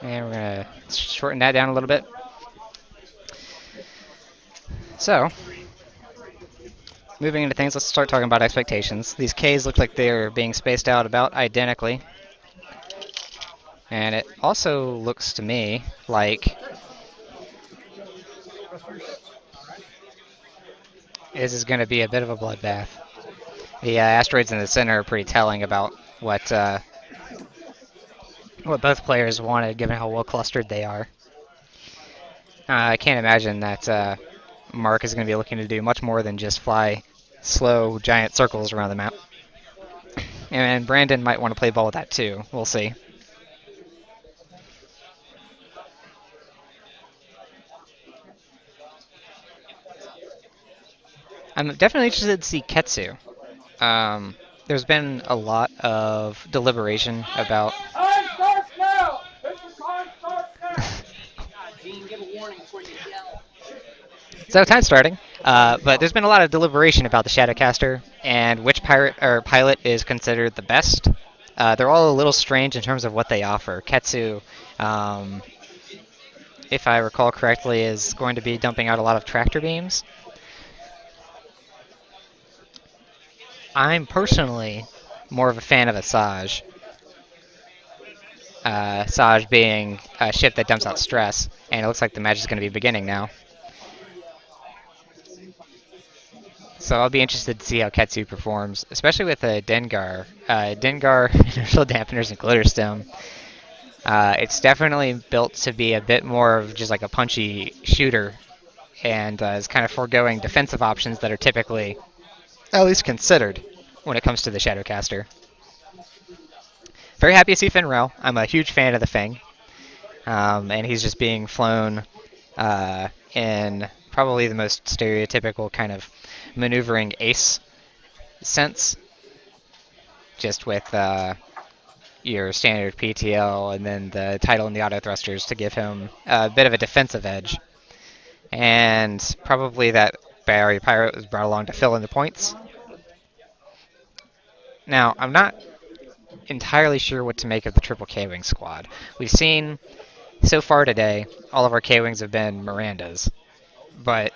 And we're going to shorten that down a little bit. So, moving into things, let's start talking about expectations. These Ks look like they're being spaced out about identically. And it also looks to me like this is going to be a bit of a bloodbath. The asteroids in the center are pretty telling about what both players wanted, given how well clustered they are. I can't imagine that Mark is going to be looking to do much more than just fly slow, giant circles around the map. And Brandon might want to play ball with that too. We'll see. I'm definitely interested to see Ketsu. There's been a lot of deliberation about. Time starts now! Mr. Time starts now! Gene, give a warning before you yell. So time's starting, but there's been a lot of deliberation about the Shadowcaster and which pirate or pilot is considered the best. They're all a little strange in terms of what they offer. Ketsu, um, if I recall correctly, is going to be dumping out a lot of tractor beams. I'm personally more of a fan of Asajj. Asajj being a ship that dumps out stress, and it looks like the match is going to be beginning now. So I'll be interested to see how Ketsu performs, especially with a Dengar. Dengar, inertial dampeners, and Glitterstone. It's definitely built to be a bit more of just like a punchy shooter, and is kind of foregoing defensive options that are typically at least considered when it comes to the Shadowcaster. Very happy to see Finrel. I'm a huge fan of the Fang, and he's just being flown in probably the most stereotypical kind of maneuvering ace sense, just with your standard PTL and then the title and the auto thrusters to give him a bit of a defensive edge. And probably that Barrier Pirate was brought along to fill in the points. Now, I'm not entirely sure what to make of the triple K-Wing squad. We've seen so far today, all of our K-Wings have been Mirandas, but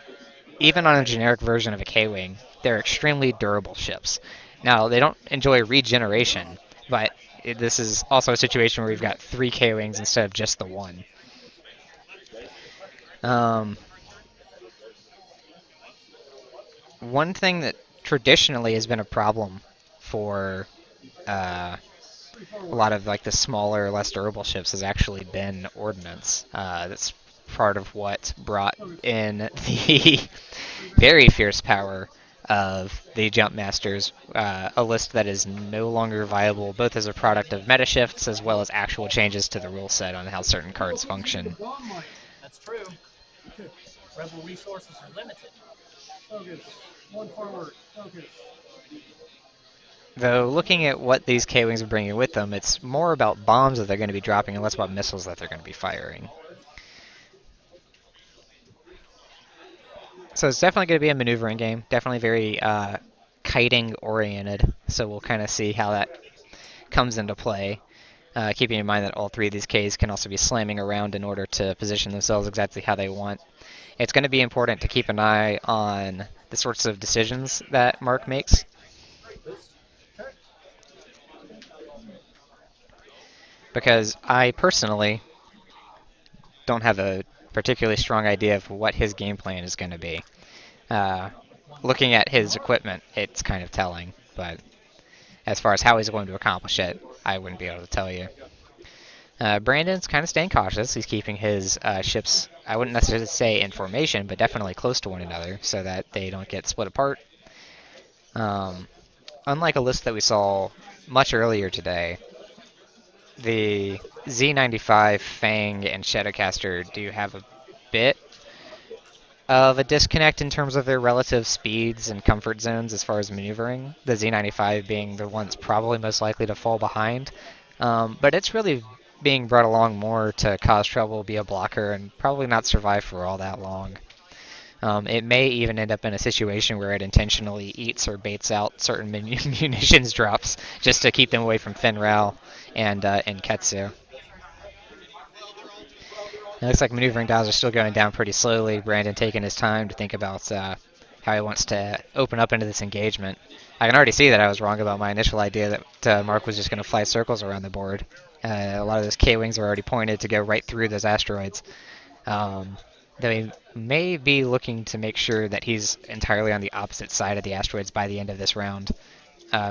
even on a generic version of a K-Wing, they're extremely durable ships. Now, they don't enjoy regeneration, but this is also a situation where we've got 3 K-Wings instead of just the 1. One thing that traditionally has been a problem for a lot of like the smaller, less durable ships has actually been ordnance. That's part of what brought in the very fierce power of the Jump Masters, a list that is no longer viable both as a product of meta shifts as well as actual changes to the rule set on how certain cards function. That's true. Rebel resources are limited. Focus. One forward. Focus. Though looking at what these K-Wings are bringing with them, it's more about bombs that they're going to be dropping and less about missiles that they're going to be firing. So it's definitely going to be a maneuvering game, definitely very kiting oriented, so we'll kind of see how that comes into play. Keeping in mind that all 3 of these Ks can also be slamming around in order to position themselves exactly how they want. It's going to be important to keep an eye on the sorts of decisions that Mark makes. Because I personally don't have a particularly strong idea of what his game plan is going to be. Looking at his equipment, it's kind of telling, but as far as how he's going to accomplish it, I wouldn't be able to tell you. Brandon's kind of staying cautious. He's keeping his ships, I wouldn't necessarily say in formation, but definitely close to one another so that they don't get split apart. Unlike a list that we saw much earlier today, the Z95, Fang, and Shadowcaster do have a bit of a disconnect in terms of their relative speeds and comfort zones as far as maneuvering. The Z95 being the one that's probably most likely to fall behind. But it's really being brought along more to cause trouble, be a blocker, and probably not survive for all that long. It may even end up in a situation where it intentionally eats or baits out certain munitions drops just to keep them away from Finral and Ketsu. It looks like maneuvering dials are still going down pretty slowly. Brandon taking his time to think about how he wants to open up into this engagement. I can already see that I was wrong about my initial idea that Mark was just going to fly circles around the board. A lot of those K-Wings are already pointed to go right through those asteroids. They may be looking to make sure that he's entirely on the opposite side of the asteroids by the end of this round.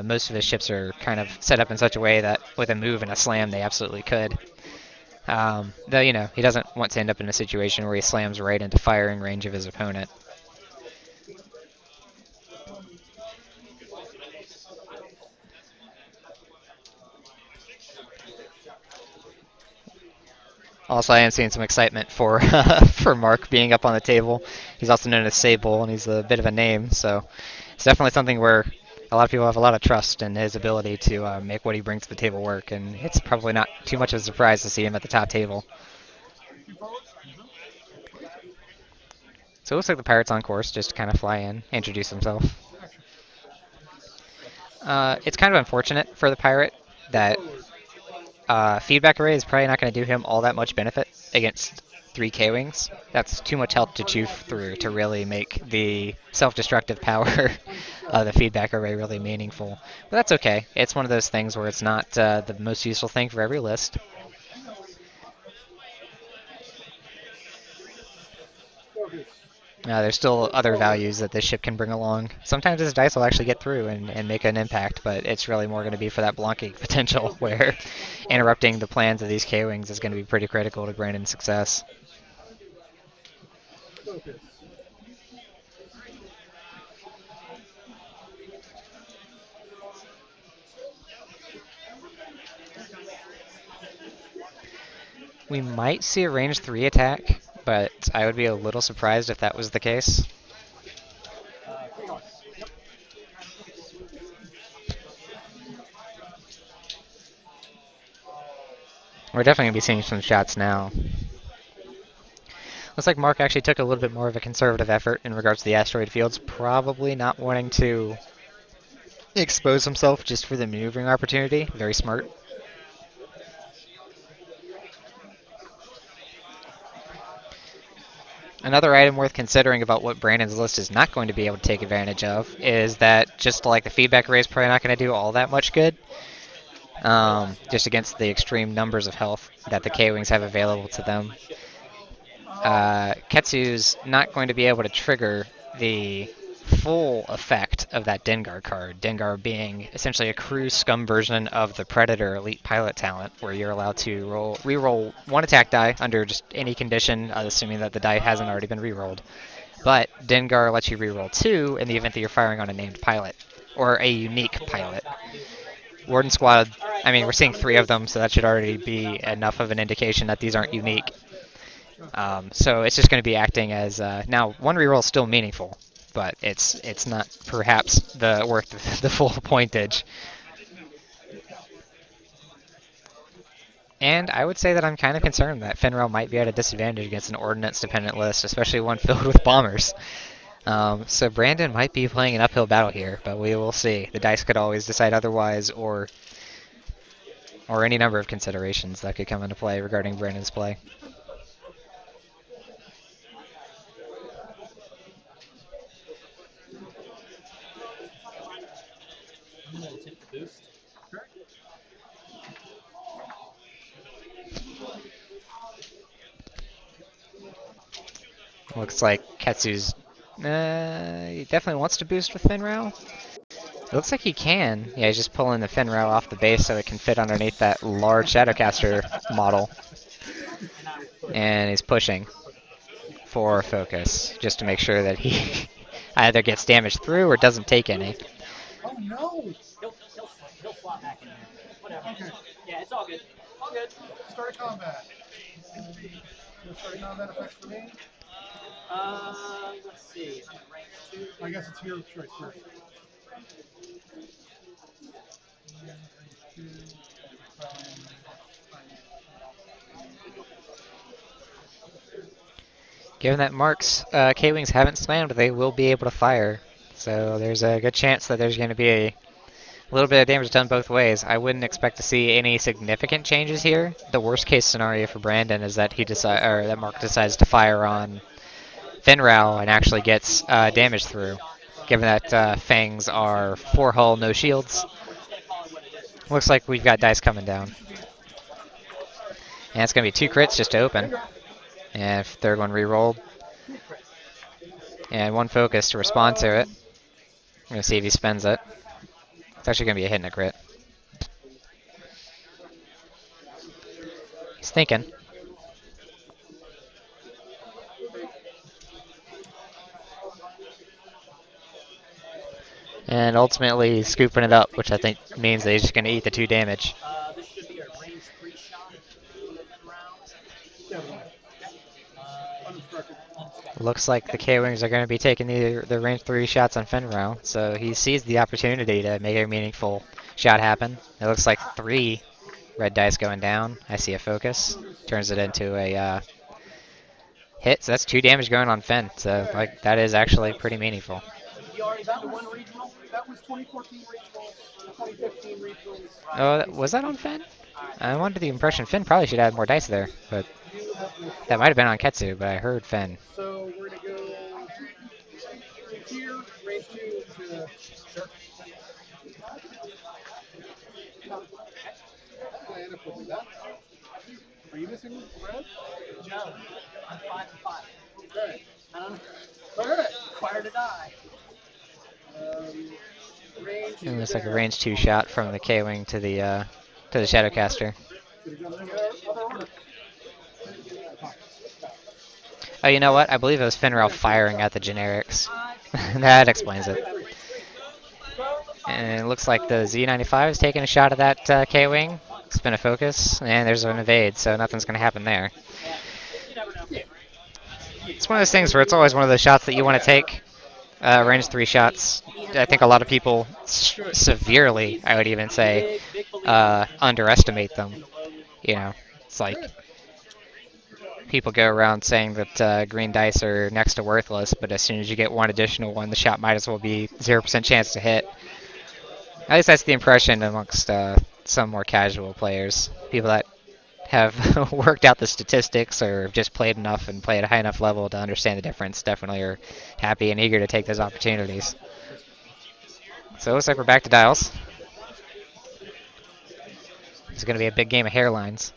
Most of his ships are kind of set up in such a way that with a move and a slam, they absolutely could. Though, he doesn't want to end up in a situation where he slams right into firing range of his opponent. Also, I am seeing some excitement for for Mark being up on the table. He's also known as Sable, and he's a bit of a name, so it's definitely something where a lot of people have a lot of trust in his ability to make what he brings to the table work, and it's probably not too much of a surprise to see him at the top table. So it looks like the Pirate's on course, just to kind of fly in, introduce himself. It's kind of unfortunate for the Pirate that feedback array is probably not going to do him all that much benefit against 3 K-Wings. That's too much health to chew through to really make the self-destructive power of the feedback array really meaningful. But that's okay. It's one of those things where it's not the most useful thing for every list. There's still other values that this ship can bring along. Sometimes this dice will actually get through and make an impact, but it's really more going to be for that blocking potential, where interrupting the plans of these K-Wings is going to be pretty critical to Brandon's success. We might see a range 3 attack, but I would be a little surprised if that was the case. We're definitely going to be seeing some shots now. Looks like Mark actually took a little bit more of a conservative effort in regards to the asteroid fields, probably not wanting to expose himself just for the maneuvering opportunity. Very smart. Another item worth considering about what Brandon's list is not going to be able to take advantage of is that just like the feedback array is probably not going to do all that much good, just against the extreme numbers of health that the K-Wings have available to them. Ketsu's not going to be able to trigger the full effect of that Dengar card. Dengar being essentially a crew scum version of the Predator Elite Pilot talent, where you're allowed to re-roll 1 attack die under just any condition, assuming that the die hasn't already been re-rolled. But Dengar lets you re-roll 2 in the event that you're firing on a named pilot, or a unique pilot. Warden Squad, I mean, we're seeing 3 of them, so that should already be enough of an indication that these aren't unique. So it's just going to be acting as now 1 reroll is still meaningful, but it's not perhaps worth the full pointage. And I would say that I'm kind of concerned that Finral might be at a disadvantage against an ordnance-dependent list, especially one filled with bombers. So Brandon might be playing an uphill battle here, but we will see. The dice could always decide otherwise, or any number of considerations that could come into play regarding Brandon's play. Looks like Ketsu's he definitely wants to boost with Finral. It looks like he can. Yeah, he's just pulling the Finral off the base so it can fit underneath that large Shadowcaster model. And he's pushing for focus, just to make sure that he either gets damaged through or doesn't take any. Oh no! He'll slot back in there. Whatever. Okay. Yeah, it's all good. All good. Start a combat. Start a combat effects for me? Let's see. I guess it's your choice first. Given that Mark's K-Wings haven't slammed, they will be able to fire. So there's a good chance that there's going to be a A little bit of damage done both ways. I wouldn't expect to see any significant changes here. The worst case scenario for Brandon is that that Mark decides to fire on Finral and actually gets damage through. Given that Fangs are 4 hull, no shields. Looks like we've got dice coming down. And it's going to be 2 crits just to open. And third one re-rolled. And 1 focus to respond to it. I'm going to see if he spends it. It's actually going to be a hit and a crit. He's thinking. And ultimately scooping it up, which I think means that he's just going to eat the 2 damage. This should be a range 3 shot round. Looks like the K-Wings are going to be taking the range 3 shots on Fenrir, so he sees the opportunity to make a meaningful shot happen. It looks like 3 red dice going down. I see a focus. Turns it into a hit, so that's 2 damage going on Fen. So like that is actually pretty meaningful. You already been to 1 regional? That was 2014 regionals, 2015 regionals. Oh, was that on Fen? I'm under the impression Finn probably should add more dice there, but that might have been on Ketsu, but I heard Fen. So we're going to go here, range 2 to... Sure. Are you missing red? No. I'm 5 and 5. Okay. I don't know. Alright. Fire to die. It looks like a range 2 shot from the K-Wing to the Shadowcaster. Oh, you know what? I believe it was Finral firing at the generics. That explains it. And it looks like the Z95 is taking a shot at that K-Wing. Spin a focus, and there's an evade, so nothing's going to happen there. It's one of those things where it's always one of those shots that you want to take. Range 3 shots. I think a lot of people severely, I would even say, underestimate them. You know, it's like people go around saying that green dice are next to worthless, but as soon as you get 1 additional one, the shot might as well be 0% chance to hit. At least that's the impression amongst some more casual players. People that have worked out the statistics or just played enough and played at a high enough level to understand the difference definitely are happy and eager to take those opportunities. So it looks like we're back to dials. It's going to be a big game of hairlines.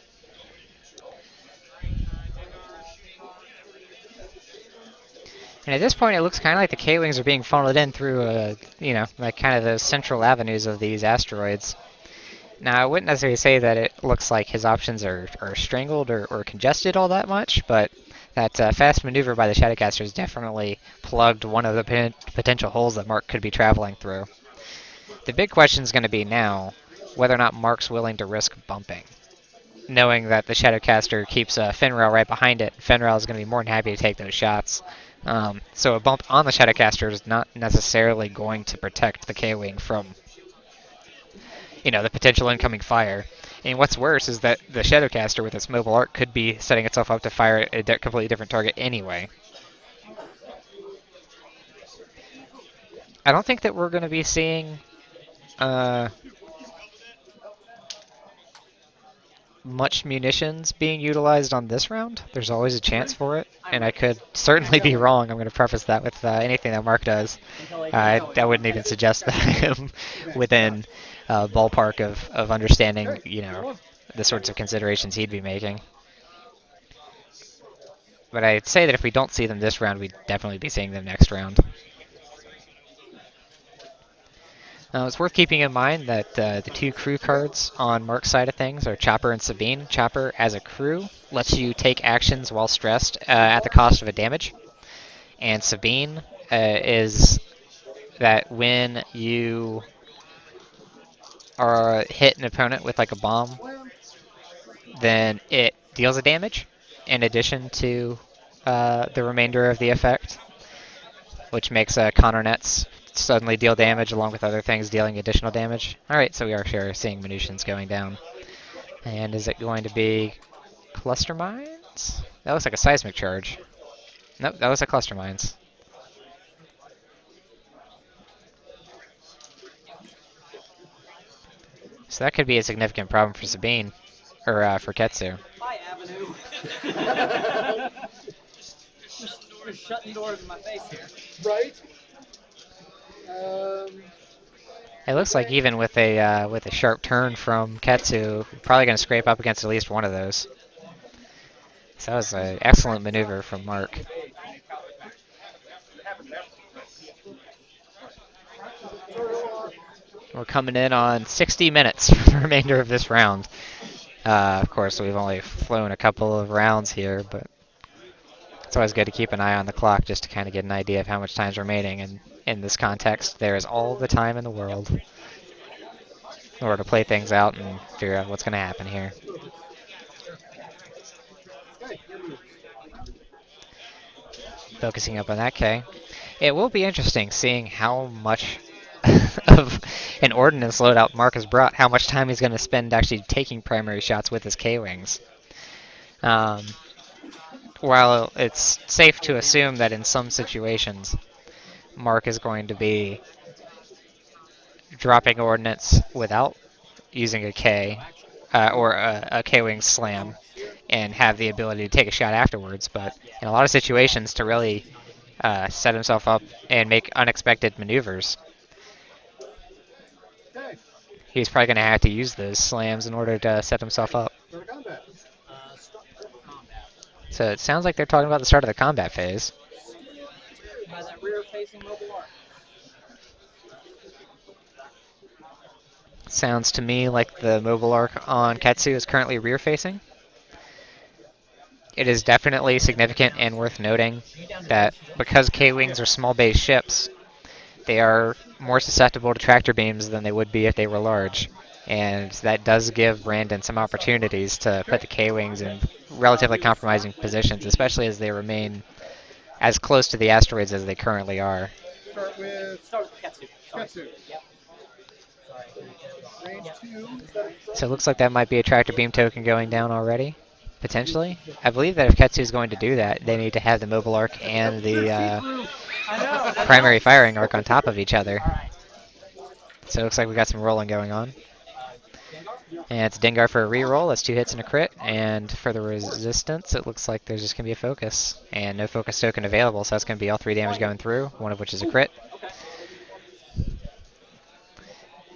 And at this point, it looks kind of like the K-Wings are being funneled in through, like kind of the central avenues of these asteroids. Now, I wouldn't necessarily say that it looks like his options are strangled or congested all that much, but that fast maneuver by the Shadowcaster has definitely plugged one of the potential holes that Mark could be traveling through. The big question is going to be now whether or not Mark's willing to risk bumping, knowing that the Shadowcaster keeps Finral right behind it. Finral is going to be more than happy to take those shots. So a bump on the Shadowcaster is not necessarily going to protect the K-Wing from the potential incoming fire. And what's worse is that the Shadowcaster with its mobile arc could be setting itself up to fire a completely different target anyway. I don't think that we're going to be seeing much munitions being utilized on this round. There's always a chance for it, and I could certainly be wrong. I'm going to preface that with anything that Mark does. I wouldn't even suggest that I'm within ballpark of understanding, the sorts of considerations he'd be making. But I'd say that if we don't see them this round, we'd definitely be seeing them next round. It's worth keeping in mind that the 2 crew cards on Mark's side of things are Chopper and Sabine. Chopper, as a crew, lets you take actions while stressed at the cost of a damage. And Sabine is that when you hit an opponent with like a bomb, then it deals a damage in addition to the remainder of the effect, which makes Connor Nets suddenly deal damage along with other things dealing additional damage. Alright, so we are sure seeing munitions going down. And is it going to be cluster mines? That looks like a seismic charge. Nope, that was a cluster mines. So that could be a significant problem for Sabine, or for Ketsu. Bye, Avenue. You're shutting doors in my face here. Right? Um, It looks like even with a sharp turn from Ketsu, probably going to scrape up against at least one of those. So that was an excellent maneuver from Mark. We're coming in on 60 minutes for the remainder of this round. Of course, we've only flown a couple of rounds here, but it's always good to keep an eye on the clock just to kind of get an idea of how much time's remaining. And in this context, there is all the time in the world in order to play things out and figure out what's going to happen here. Focusing up on that K. It will be interesting seeing how much of an ordnance loadout Mark has brought, how much time he's going to spend actually taking primary shots with his K-Wings. While it's safe to assume that in some situations, Mark is going to be dropping ordnance without using a K, or a K-Wing slam, and have the ability to take a shot afterwards. But in a lot of situations, to really set himself up and make unexpected maneuvers, he's probably going to have to use those slams in order to set himself up. So it sounds like they're talking about the start of the combat phase. By that rear-facing mobile arc. Sounds to me like the mobile arc on Ketsu is currently rear-facing. It is definitely significant and worth noting that because K-Wings are small base ships, they are more susceptible to tractor beams than they would be if they were large. And that does give Brandon some opportunities to put the K-Wings in relatively compromising positions, especially as they remain as close to the asteroids as they currently are. Start with Ketsu. Ketsu. Yep. Range 2. So it looks like that might be a tractor beam token going down already, potentially. I believe that if Ketsu is going to do that, they need to have the mobile arc and the primary firing arc on top of each other. So it looks like we got some rolling going on. And it's Dengar for a reroll. That's 2 hits and a crit. And for the resistance, it looks like there's just going to be a focus. And no focus token available, so that's going to be all 3 damage going through, one of which is a crit.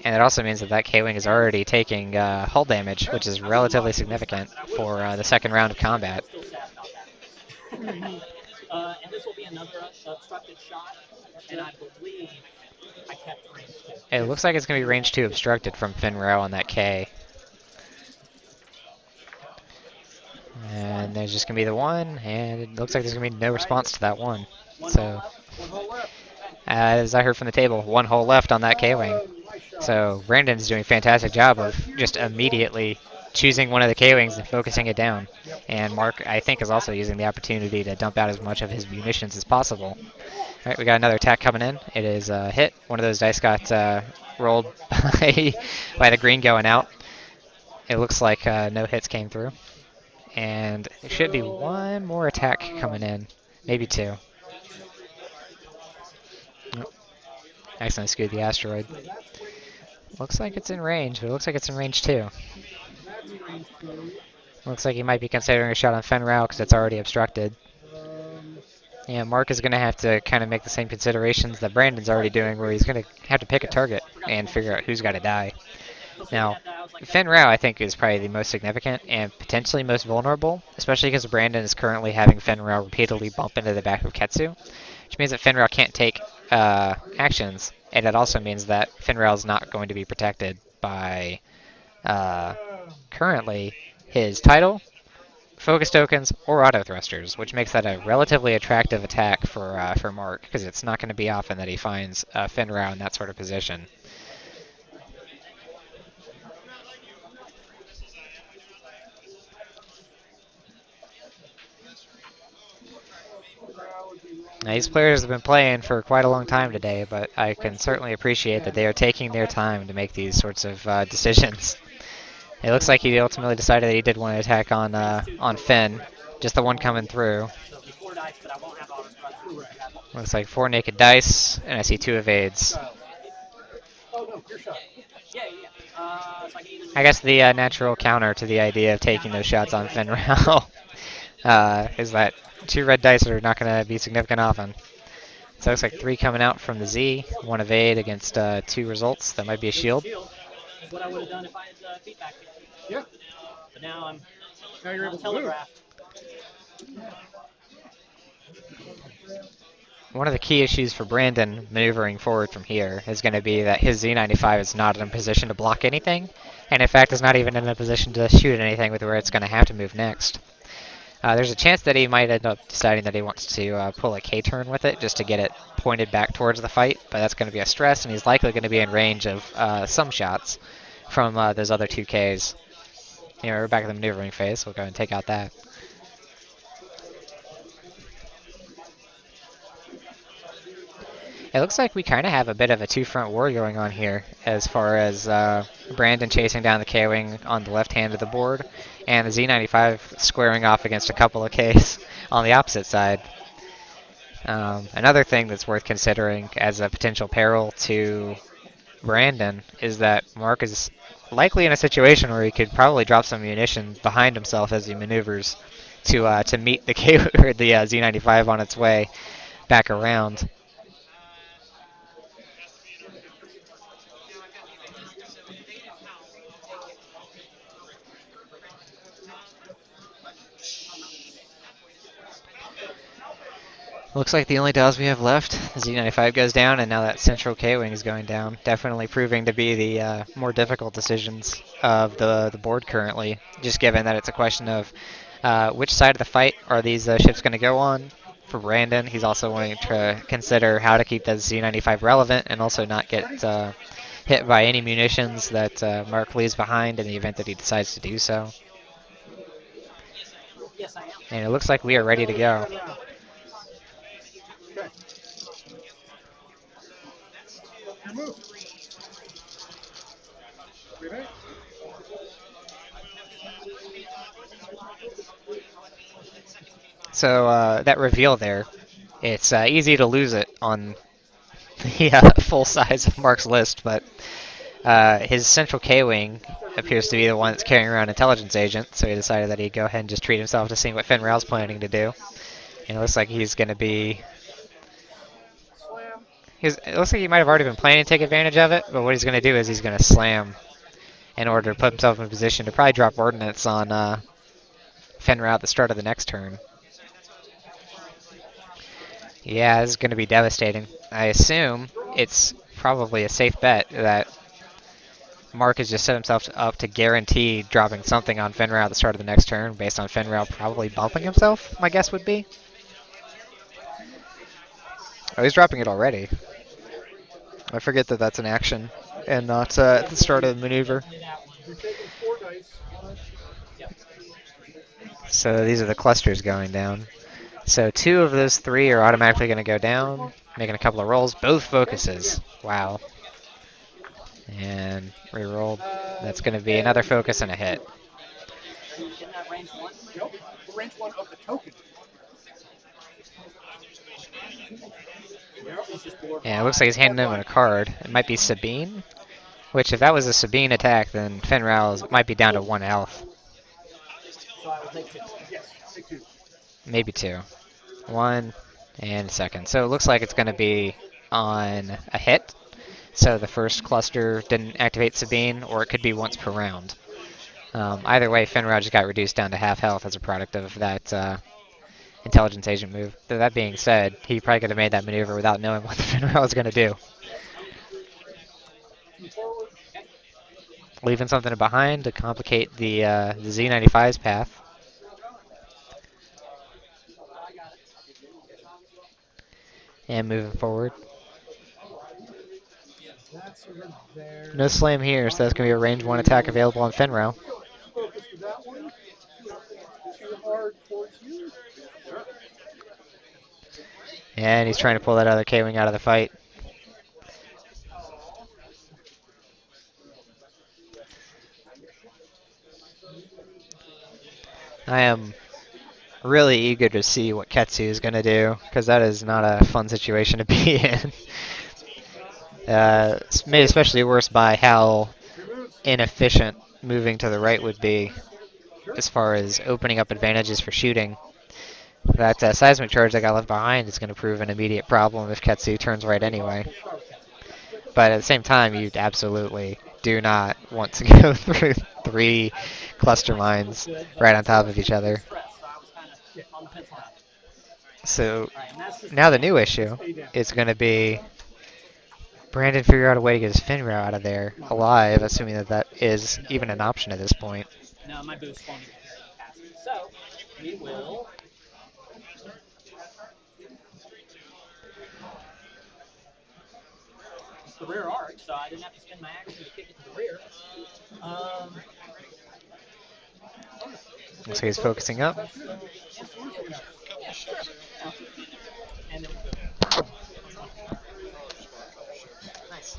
And it also means that that K-Wing is already taking hull damage, which is relatively significant for the second round of combat. And this will be another obstructed shot, and I believe I kept range 2. It looks like it's going to be range 2 obstructed from Finrow on that K. And there's just going to be the 1, and it looks like there's going to be no response to that 1. So, as I heard from the table, 1 hole left on that K-Wing. So Brandon's doing a fantastic job of just immediately choosing one of the K-Wings and focusing it down. And Mark, I think, is also using the opportunity to dump out as much of his munitions as possible. All right, we got another attack coming in. It is a hit. One of those dice got rolled by the green going out. It looks like no hits came through. And there should be one more attack coming in. Maybe 2. Oh. Accidentally skewed the asteroid. Looks like it's in range, but it looks like it's in range 2. Looks like he might be considering a shot on Fenrow because it's already obstructed. Yeah, Mark is going to have to kind of make the same considerations that Brandon's already doing, where he's going to have to pick a target and figure out who's got to die. Now, Fenrow, I think, is probably the most significant and potentially most vulnerable, especially because Brandon is currently having Fenrow repeatedly bump into the back of Ketsu, which means that Fenrow can't take actions, and it also means that Fenrow is not going to be protected by currently his title, focus tokens, or auto thrusters, which makes that a relatively attractive attack for Mark, because it's not going to be often that he finds Fenrow in that sort of position. Now, these players have been playing for quite a long time today, but I can certainly appreciate that they are taking their time to make these sorts of decisions. It looks like he ultimately decided that he did want to attack on Finn, just the one coming through. Looks like 4 naked dice, and I see 2 evades. Oh no, your shot. Yeah, yeah. So I can either I guess the natural counter to the idea of taking those shots on Finral is that two red dice are not going to be significant often. So it looks like three coming out from the Z, one evade against two results. That might be a there's a shield. shield. Is what I would have done if I had feedback. Yeah. But now I'm now you're able to telegraphed. One of the key issues for Brandon maneuvering forward from here is going to be that his Z95 is not in a position to block anything, and in fact is not even in a position to shoot anything with where it's going to have to move next. There's a chance that he might end up deciding that he wants to pull a K-turn with it just to get it pointed back towards the fight, but that's going to be a stress, and he's likely going to be in range of some shots from those other two Ks. We're back in the maneuvering phase, so we'll go ahead and take out that. It looks like we kind of have a bit of a two-front war going on here as far as Brandon chasing down the K-Wing on the left hand of the board and the Z95 squaring off against a couple of Ks on the opposite side. Another thing that's worth considering as a potential peril to Brandon is that Mark is likely in a situation where he could probably drop some munitions behind himself as he maneuvers to meet the K or the Z95 on its way back around. Looks like the only dials we have left, the Z95 goes down, and now that central K-Wing is going down. Definitely proving to be the more difficult decisions of the board currently, just given that it's a question of which side of the fight are these ships going to go on. For Brandon, he's also wanting to consider how to keep the Z95 relevant and also not get hit by any munitions that Mark leaves behind in the event that he decides to do so. Yes, I am. And it looks like we are ready to go. Okay. Move. So that reveal there, it's easy to lose it on the full size of Mark's list, but his central K-Wing appears to be the one that's carrying around intelligence agent, so he decided that he'd go ahead and just treat himself to seeing what Finn Rao's planning to do. And it looks like he's going to be... It looks like he might have already been planning to take advantage of it, but what he's going to do is he's going to slam in order to put himself in a position to probably drop ordnance on Finn Rao at the start of the next turn. Yeah, this is going to be devastating. I assume it's probably a safe bet that Mark has just set himself up to guarantee dropping something on Fenrir at the start of the next turn, based on Fenrir probably bumping himself, my guess would be. Oh, he's dropping it already. I forget that that's an action and not at the start of the maneuver. So these are the clusters going down. So two of those three are automatically going to go down, making a couple of rolls. Both focuses. Wow. And reroll. That's going to be another focus and a hit. Isn't that range one? Nope. Range one of the token. Yeah, it looks like he's handing him a card. It might be Sabine, which if that was a Sabine attack, then Fenrir might be down to 1 health. So I will take two. Yes, take two. Maybe two. One and a second. So it looks like it's going to be on a hit. So the first cluster didn't activate Sabine, or it could be once per round. Either way, Fenrir just got reduced down to half health as a product of that intelligence agent move. That being said, he probably could have made that maneuver without knowing what the Fenrir was going to do. Leaving something behind to complicate the Z95's path. And moving forward. No slam here, so that's going to be a range 1 attack available on Fenrir. And he's trying to pull that other K-Wing out of the fight. I am really eager to see what Ketsu is going to do, because that is not a fun situation to be in. It's made especially worse by how inefficient moving to the right would be as far as opening up advantages for shooting. That seismic charge that got left behind is going to prove an immediate problem if Ketsu turns right anyway. But at the same time, you absolutely do not want to go through 3 cluster mines right on top of each other. So now the new issue is going to be Brandon figure out a way to get his Finra out of there alive, assuming that that is even an option at this point. No, my boost won't even carry me past it. So we will. It's the rear arc, so I didn't have to spend my action to kick it to the rear. So he's focusing up. Yeah, sure. And then Nice.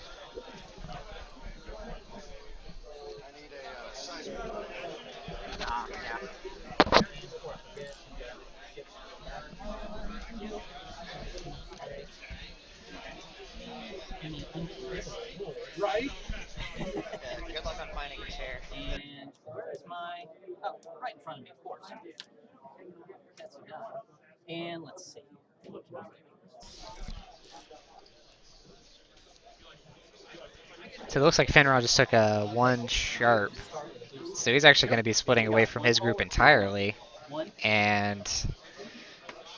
yeah. Right? Good luck on finding a chair. And where is my? Oh, right in front of me, of course. That's done. And let's see. So it looks like Finrod just took a 1 sharp. So he's actually going to be splitting away from his group entirely. And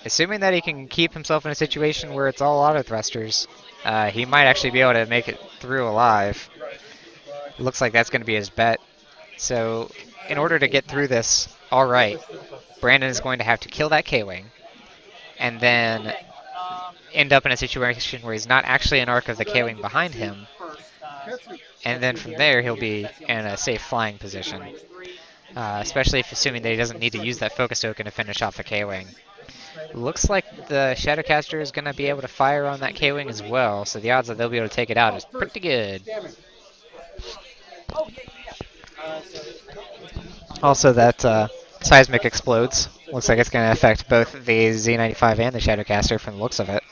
assuming that he can keep himself in a situation where it's all auto thrusters, he might actually be able to make it through alive. It looks like that's going to be his bet. So in order to get through this all right, Brandon is going to have to kill that K-Wing and then end up in a situation where he's not actually an arc of the K-Wing behind him. And then from there, he'll be in a safe flying position, especially if assuming that he doesn't need to use that focus token to finish off the K-Wing. Looks like the Shadowcaster is going to be able to fire on that K-Wing as well, so the odds that they'll be able to take it out is pretty good. Also, that seismic explodes. Looks like it's going to affect both the Z95 and the Shadowcaster from the looks of it.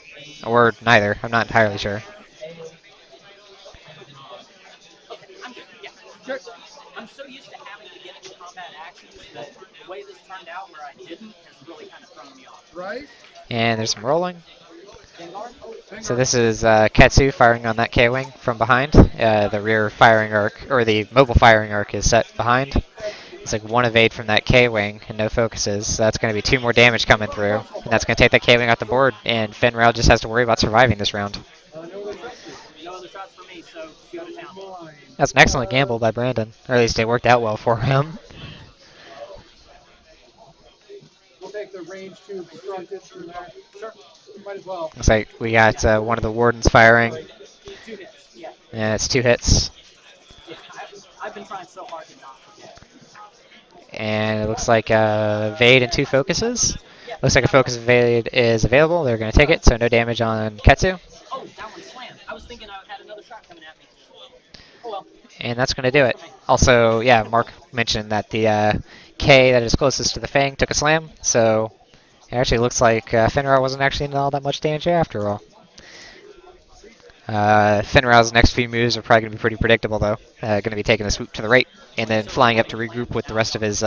Or neither, I'm not entirely sure. I'm so used to having to get into combat actions that the way this turned out where I didn't has really kind of thrown me off. Right? And there's some rolling. So this is Ketsu firing on that K-Wing from behind. The rear firing arc, or the mobile firing arc is set behind. It's like 1 evade from that K-Wing and no focuses. So that's going to be 2 more damage coming through. And that's going to take that K-Wing off the board. And Finrail just has to worry about surviving this round. That's an excellent gamble by Brandon. Or at least it worked out well for him. We'll take the range 2 constructed through that. Sure. Might as well. Looks like we got one of the Wardens firing. 2 hits, yeah. And it's 2 hits. Yeah, I've been trying so hard to not forget. And it looks like evade and 2 focuses. Looks like a focus evade is available. They're going to take it, so no damage on Ketsu. Oh, that one slammed. I was thinking I had another shot coming at me. Oh well. And that's going to do it. Also, yeah, Mark mentioned that the K that is closest to the Fang took a slam, so it actually looks like Finrar wasn't actually in all that much danger after all. Finral's next few moves are probably going to be pretty predictable, though. Going to be taking a swoop to the right and then flying up to regroup with the rest of his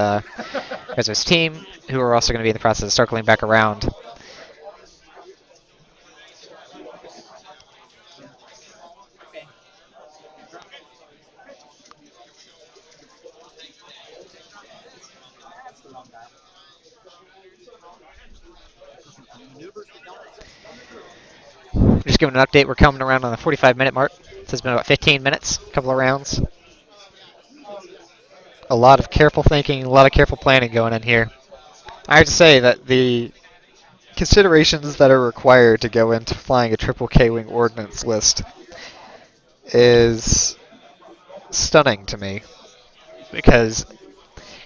team, who are also going to be in the process of circling back around. Just giving an update, we're coming around on the 45-minute mark. So it's been about 15 minutes, a couple of rounds. A lot of careful thinking, a lot of careful planning going on here. I have to say that the considerations that are required to go into flying a triple K-Wing ordnance list is stunning to me, because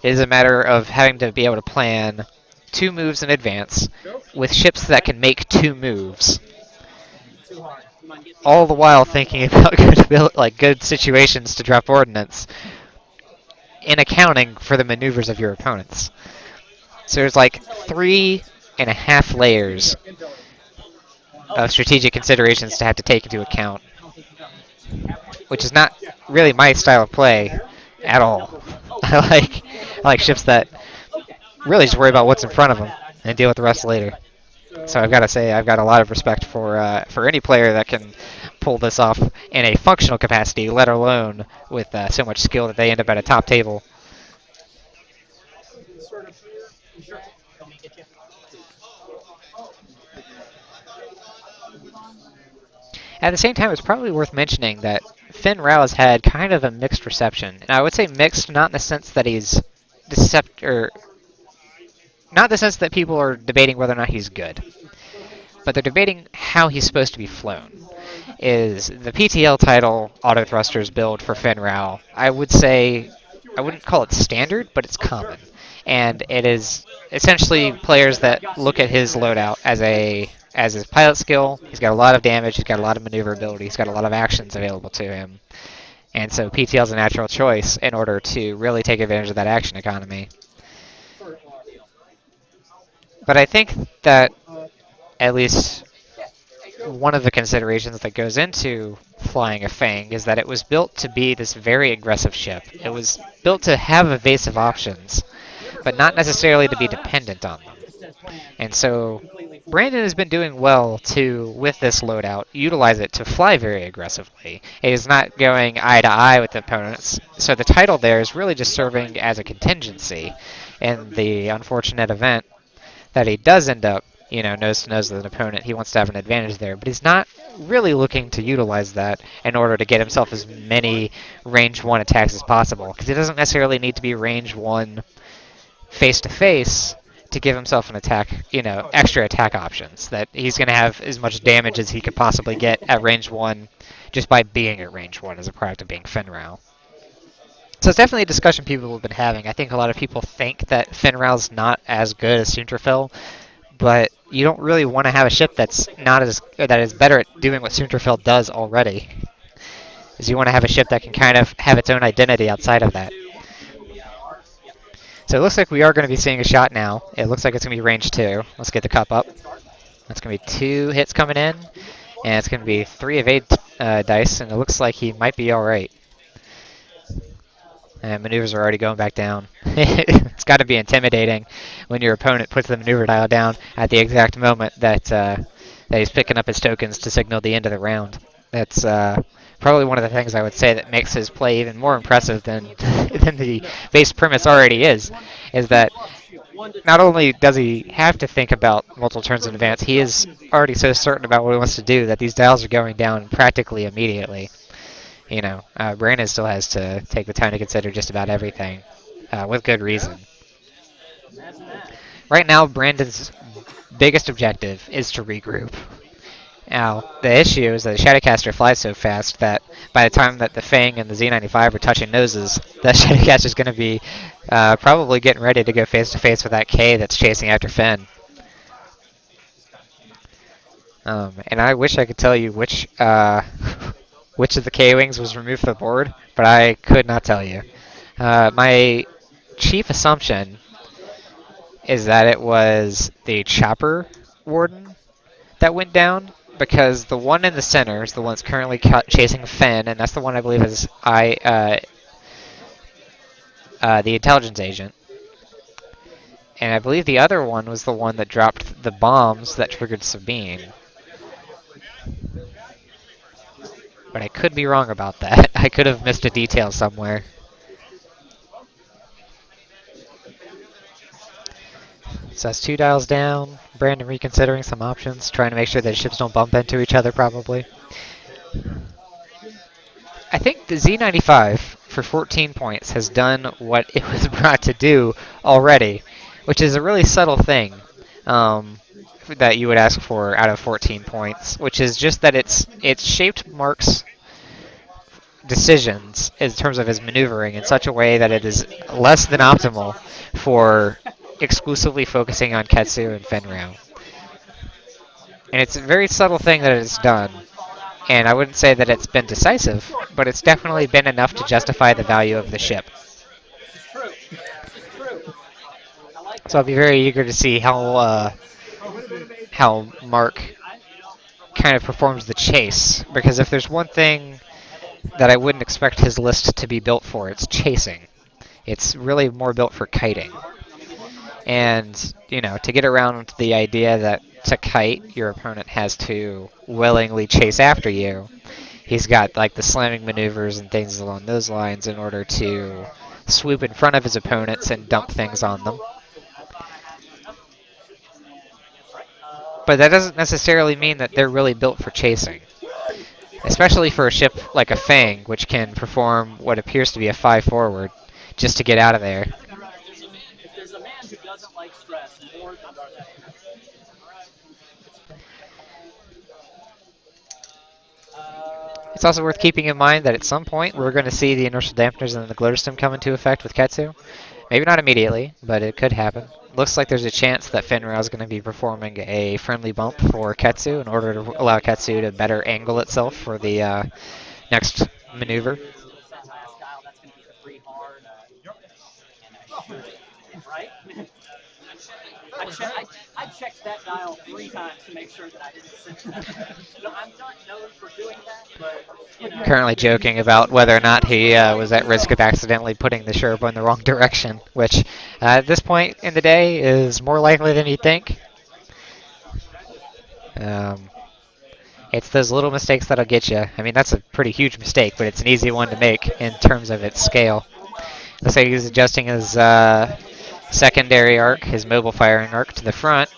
it is a matter of having to be able to plan 2 moves in advance with ships that can make 2 moves, all the while thinking about good situations to drop ordnance in accounting for the maneuvers of your opponents. So there's like 3.5 layers of strategic considerations to have to take into account. which is not really my style of play at all. I like I like ships that really just worry about what's in front of them and deal with the rest later. So I've got to say I've got a lot of respect for any player that can pull this off in a functional capacity, let alone with so much skill that they end up at a top table. At the same time, it's probably worth mentioning that Finn Rao has had kind of a mixed reception. And I would say mixed not in the sense that he's or not in the sense that people are debating whether or not he's good, but they're debating how he's supposed to be flown. Is the PTL title auto thrusters build for Finn Rao? I would say I wouldn't call it standard, but it's common, and it is essentially players that look at his loadout as his pilot skill. He's got a lot of damage. He's got a lot of maneuverability. He's got a lot of actions available to him, and so PTL is a natural choice in order to really take advantage of that action economy. But I think that at least one of the considerations that goes into flying a Fang is that it was built to be this very aggressive ship. It was built to have evasive options, but not necessarily to be dependent on them. And so Brandon has been doing well to, with this loadout, utilize it to fly very aggressively. It is not going eye to eye with the opponents. So the title there is really just serving as a contingency in the unfortunate event that he does end up, nose to nose with an opponent. He wants to have an advantage there, but he's not really looking to utilize that in order to get himself as many range 1 attacks as possible, because he doesn't necessarily need to be range 1 face to face to give himself an attack, extra attack options. That he's going to have as much damage as he could possibly get at range 1 just by being at range 1 as a product of being Finn Rao. So it's definitely a discussion people have been having. I think a lot of people think that Finn Rao's not as good as Sunterfell, but you don't really want to have a ship that is better at doing what Sunterfell does already. Is you want to have a ship that can kind of have its own identity outside of that. So it looks like we are going to be seeing a shot now. It looks like it's going to be range 2. Let's get the cup up. That's going to be 2 hits coming in, and it's going to be 3 of 8 dice, and it looks like he might be all right. And maneuvers are already going back down. It's got to be intimidating when your opponent puts the maneuver dial down at the exact moment that he's picking up his tokens to signal the end of the round. That's probably one of the things I would say that makes his play even more impressive than than the base premise already is that not only does he have to think about multiple turns in advance, he is already so certain about what he wants to do that these dials are going down practically immediately. Brandon still has to take the time to consider just about everything, with good reason. Right now, Brandon's biggest objective is to regroup. Now, the issue is that the Shadowcaster flies so fast that by the time that the Fang and the Z95 are touching noses, the Shadowcaster is going to be probably getting ready to go face-to-face with that K that's chasing after Finn. And I wish I could tell you which which of the K-Wings was removed from the board, but I could not tell you. My chief assumption is that it was the Chopper Warden that went down, because the one in the center is the one that's currently chasing Finn, and that's the one I believe is the intelligence agent. And I believe the other one was the one that dropped the bombs that triggered Sabine. But I could be wrong about that. I could have missed a detail somewhere. So that's 2 dials down. Brandon reconsidering some options, trying to make sure that ships don't bump into each other probably. I think the Z95 for 14 points has done what it was brought to do already, which is a really subtle thing that you would ask for out of 14 points, which is just that it's shaped Mark's decisions in terms of his maneuvering in such a way that it is less than optimal for exclusively focusing on Ketsu and Finn Rao. And it's a very subtle thing that it's done. And I wouldn't say that it's been decisive, but it's definitely been enough to justify the value of the ship. So I'll be very eager to see how Mark kind of performs the chase, because if there's one thing that I wouldn't expect his list to be built for. It's chasing. It's really more built for kiting. And, to get around the idea that to kite, your opponent has to willingly chase after you, he's got like the slamming maneuvers and things along those lines in order to swoop in front of his opponents and dump things on them. But that doesn't necessarily mean that they're really built for chasing. Especially for a ship like a Fang, which can perform what appears to be a 5 forward just to get out of there. If there's a man who doesn't like stress more than It's also worth keeping in mind that at some point we're going to see the inertial dampeners and the gloater stem come into effect with Ketsu. Maybe not immediately, but it could happen. Looks like there's a chance that Finrao is going to be performing a friendly bump for Ketsu in order to allow Ketsu to better angle itself for the next maneuver. that's going to be the free hard. Right? I checked that dial 3 times to make sure that I didn't send that. I'm not known for doing that, but Currently joking about whether or not he was at risk of accidentally putting the Sherpa in the wrong direction, which at this point in the day is more likely than you think. Um, it's those little mistakes that'll get you. I mean, that's a pretty huge mistake, but it's an easy one to make in terms of its scale. Looks like he's adjusting his secondary arc, his mobile firing arc, to the front,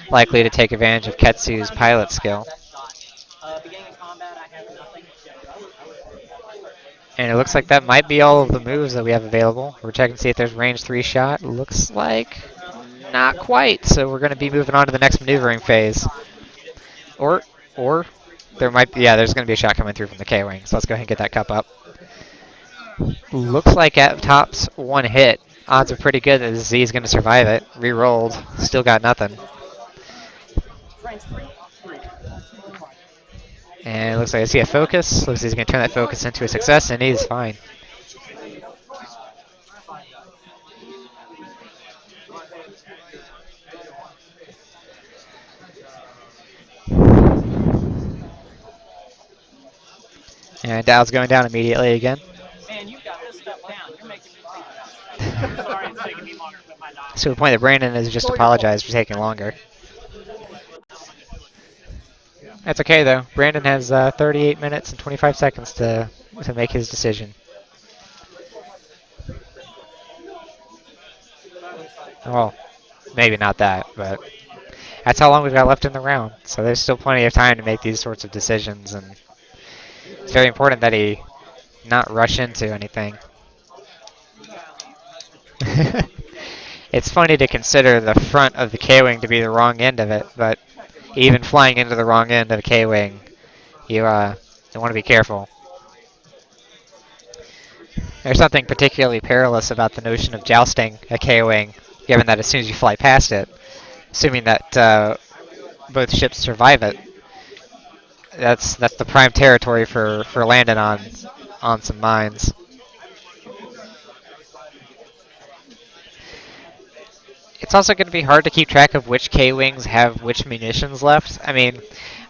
likely to take advantage of Ketsu's pilot skill. beginning of combat, I have nothing. And it looks like that might be all of the moves that we have available. We're checking to see if there's range 3 shot. Looks like not quite, so we're going to be moving on to the next maneuvering phase. Or there might be, yeah, there's going to be a shot coming through from the K-Wing, so let's go ahead and get that cup up. Looks like at tops 1 hit. Odds are pretty good that Z is going to survive it. Re-rolled, still got nothing. And it looks like I see a focus. Looks like he's going to turn that focus into a success, and he's fine. And Dowd's going down immediately again. Man, you've got this stuff down. You're making me think about Sorry, it's taking me longer to put my dial. To the point that Brandon has just apologized for taking longer. That's okay, though. Brandon has 38 minutes and 25 seconds to make his decision. Well, maybe not that, but that's how long we've got left in the round. So there's still plenty of time to make these sorts of decisions, and it's very important that he not rush into anything. It's funny to consider the front of the K-Wing to be the wrong end of it, but even flying into the wrong end of the K-Wing, you want to be careful. There's something particularly perilous about the notion of jousting a K-Wing, given that as soon as you fly past it, assuming that both ships survive it, that's the prime territory for landing on some mines. It's also going to be hard to keep track of which K-Wings have which munitions left. I mean,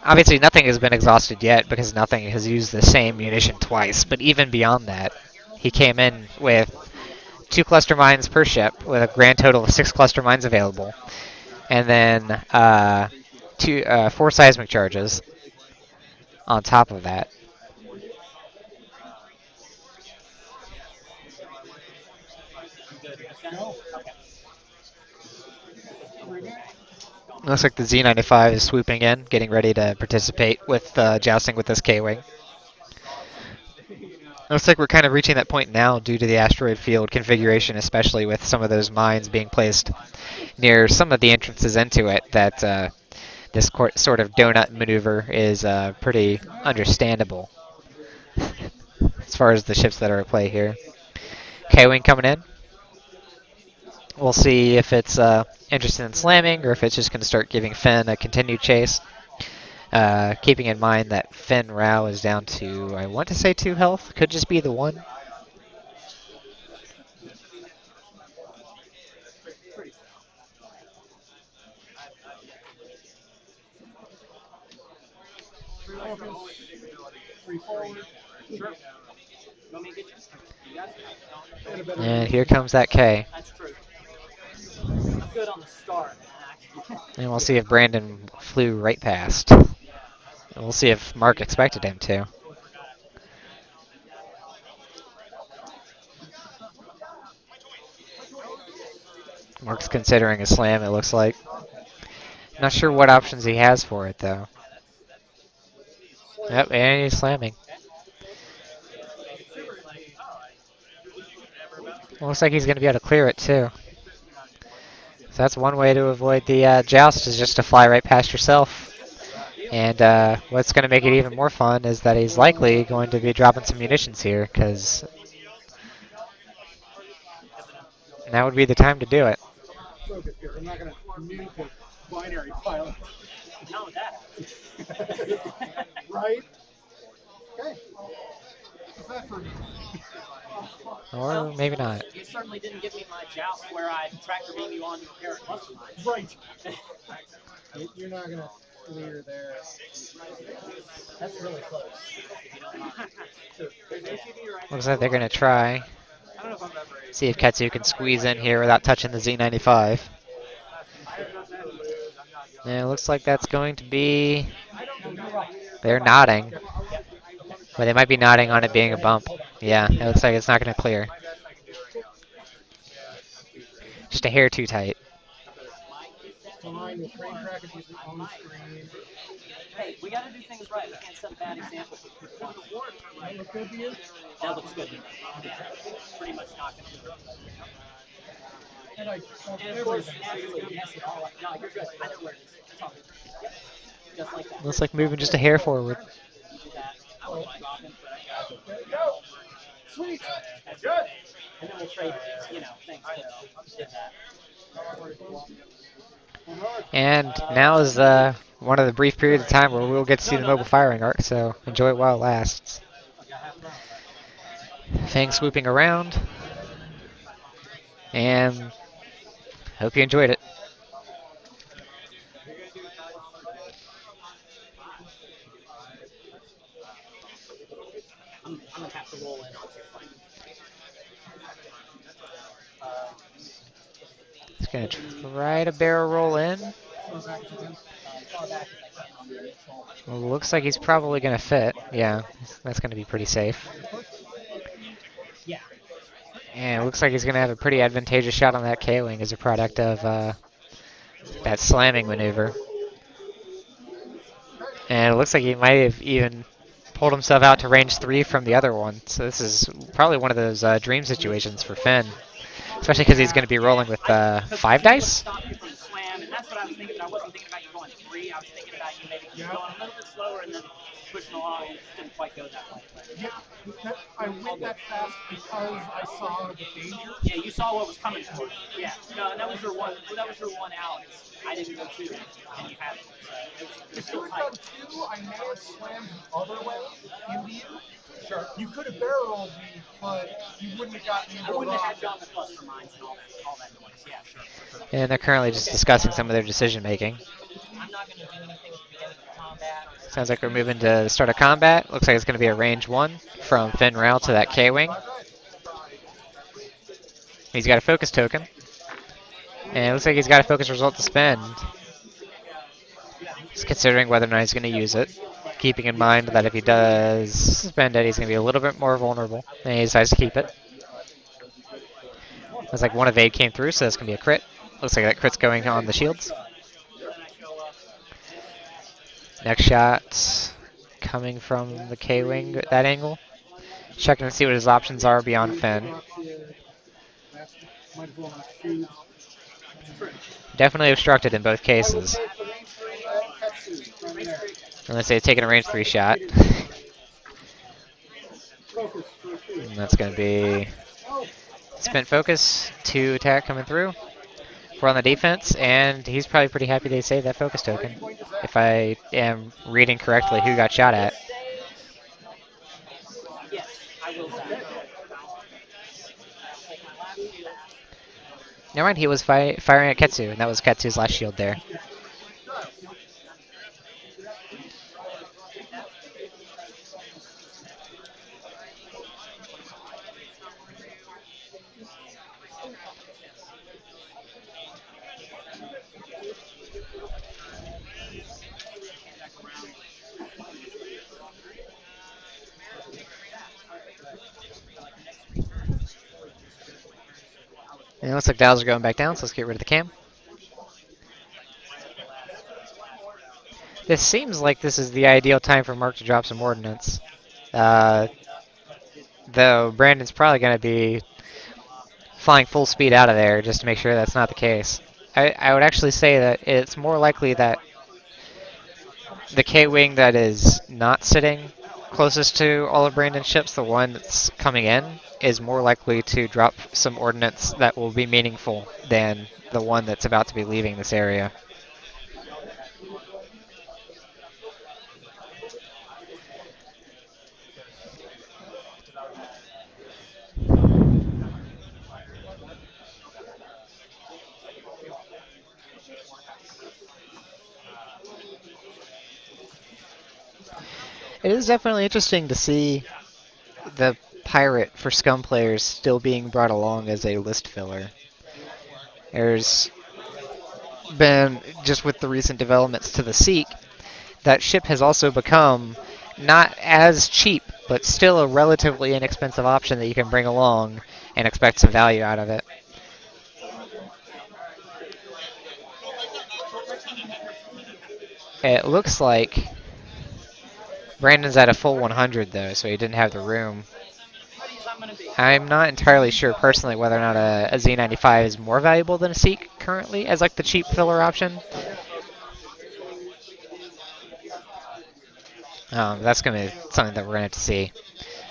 obviously nothing has been exhausted yet because nothing has used the same munition twice, but even beyond that, he came in with 2 cluster mines per ship with a grand total of 6 cluster mines available, and then 4 seismic charges on top of that. Looks like the Z95 is swooping in, getting ready to participate with jousting with this K-Wing. Looks like we're kind of reaching that point now due to the asteroid field configuration, especially with some of those mines being placed near some of the entrances into it, that this sort of donut maneuver is pretty understandable as far as the ships that are at play here. K-Wing coming in. We'll see if it's interested in slamming or if it's just going to start giving Finn a continued chase. Keeping in mind that Finn Rao is down to, I want to say 2 health. Could just be the 1. You want me to get you? You got it? And here comes that K. That's true. I'm good on the start, man. And we'll see if Brandon flew right past. And we'll see if Mark expected him to. Mark's considering a slam, it looks like. Not sure what options he has for it, though. Yep, and he's slamming. Looks like he's going to be able to clear it, too. So that's one way to avoid the joust, is just to fly right past yourself. And what's going to make it even more fun is that he's likely going to be dropping some munitions here, because that would be the time to do it. Focus here. I'm not going to nuke a binary file. Not with that. Right? Okay. What's that for you? Or maybe not. You certainly didn't give me my joust where I tractor beam you onto a pair of cluster mines. Right. You're not going to clear there. That's really close. Looks like they're going to try. See if Ketsu can squeeze in here without touching the Z95. And it looks like that's going to be... They're nodding. But they might be nodding on it being a bump. Yeah, it looks like it's not going to clear. Just a hair too tight. Hey, we got to do things right. We can't set a bad example. That looks good to you? That looks good to me. Yeah, pretty much knocking it. And of course, naturally, yes, it all. No, you're good. I know where it is. It's all good. Yep. Just like that. Looks like moving just a hair forward. There you go. Sweet. That's good. And then we'll trade, things that did that. And now is one of the brief periods of time where we'll get to see the mobile firing arc, so enjoy it while it lasts. Fang swooping around. And hope you enjoyed it. I'm going to have to roll in on your fight. He's going to try to barrel roll in. Well, looks like he's probably going to fit. Yeah, that's going to be pretty safe. And it looks like he's going to have a pretty advantageous shot on that K-Wing as a product of that slamming maneuver. And it looks like he might have even pulled himself out to range 3 from the other one. So this is probably one of those dream situations for Finn. Especially because he's going to be rolling with 5 dice. That's what I was thinking. I wasn't thinking about you going 3. I was thinking about you maybe going a little bit slower and then pushing along, and it just didn't quite go that way. Yeah, I went that fast because I saw the danger. Yeah, you saw what was coming for you. Yeah, no, that was your one. That was your one out. I didn't go 2, and you had it. So if you had done 2, I may have slammed the other way into you. Sure. You could have barreled me, but you wouldn't have gotten me. I wouldn't have had you on the cluster mines and all that noise. Yeah, sure. And they're currently just discussing some of their decision making. I'm not going to do anything at the beginning of combat. Sounds like we're moving to the start of combat. Looks like it's going to be a range 1 from Finn Rail to that K-Wing. He's got a focus token. And it looks like he's got a focus result to spend. He's considering whether or not he's going to use it. Keeping in mind that if he does spend it, he's going to be a little bit more vulnerable. And he decides to keep it. Looks like one evade came through, so that's going to be a crit. Looks like that crit's going on the shields. Next shot coming from the K-Wing at that angle. Checking to see what his options are beyond Finn. Definitely obstructed in both cases. Unless they've taken a range 3 shot. And that's going to be spent focus, 2 attack coming through. 4 on the defense, and he's probably pretty happy they saved that focus token. If I am reading correctly who got shot at. Never mind, he was firing at Ketsu, and that was Ketsu's last shield there. And it looks like dials are going back down, so let's get rid of the cam. This seems like this is the ideal time for Mark to drop some ordnance. Uh, though Brandon's probably going to be flying full speed out of there just to make sure that's not the case. I would actually say that it's more likely that the K-Wing that is not sitting closest to all of Brandon's ships, the one that's coming in, is more likely to drop some ordnance that will be meaningful than the one that's about to be leaving this area. It is definitely interesting to see the pirate for Scum players still being brought along as a list filler. There's been, just with the recent developments to the Seek, that ship has also become not as cheap, but still a relatively inexpensive option that you can bring along and expect some value out of it. It looks like Brandon's at a full 100 though, so he didn't have the room. I'm not entirely sure personally whether or not a Z95 is more valuable than a Seek currently as like the cheap filler option. That's going to be something that we're going to have to see.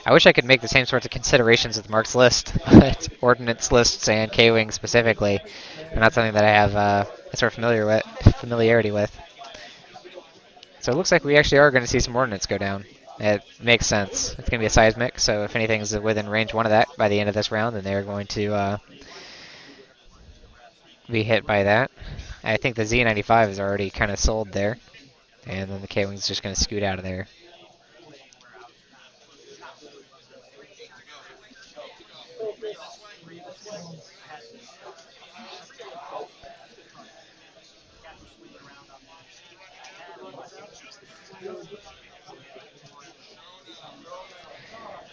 I wish I could make the same sorts of considerations with Mark's list, but ordnance lists and K-Wing specifically are not something that I have a sort of familiarity with. So it looks like we actually are going to see some ordnance go down. It makes sense. It's going to be a seismic, so if anything's within range one of that by the end of this round, then they're going to be hit by that. I think the Z95 is already kind of sold there, and then the K-Wing's just going to scoot out of there.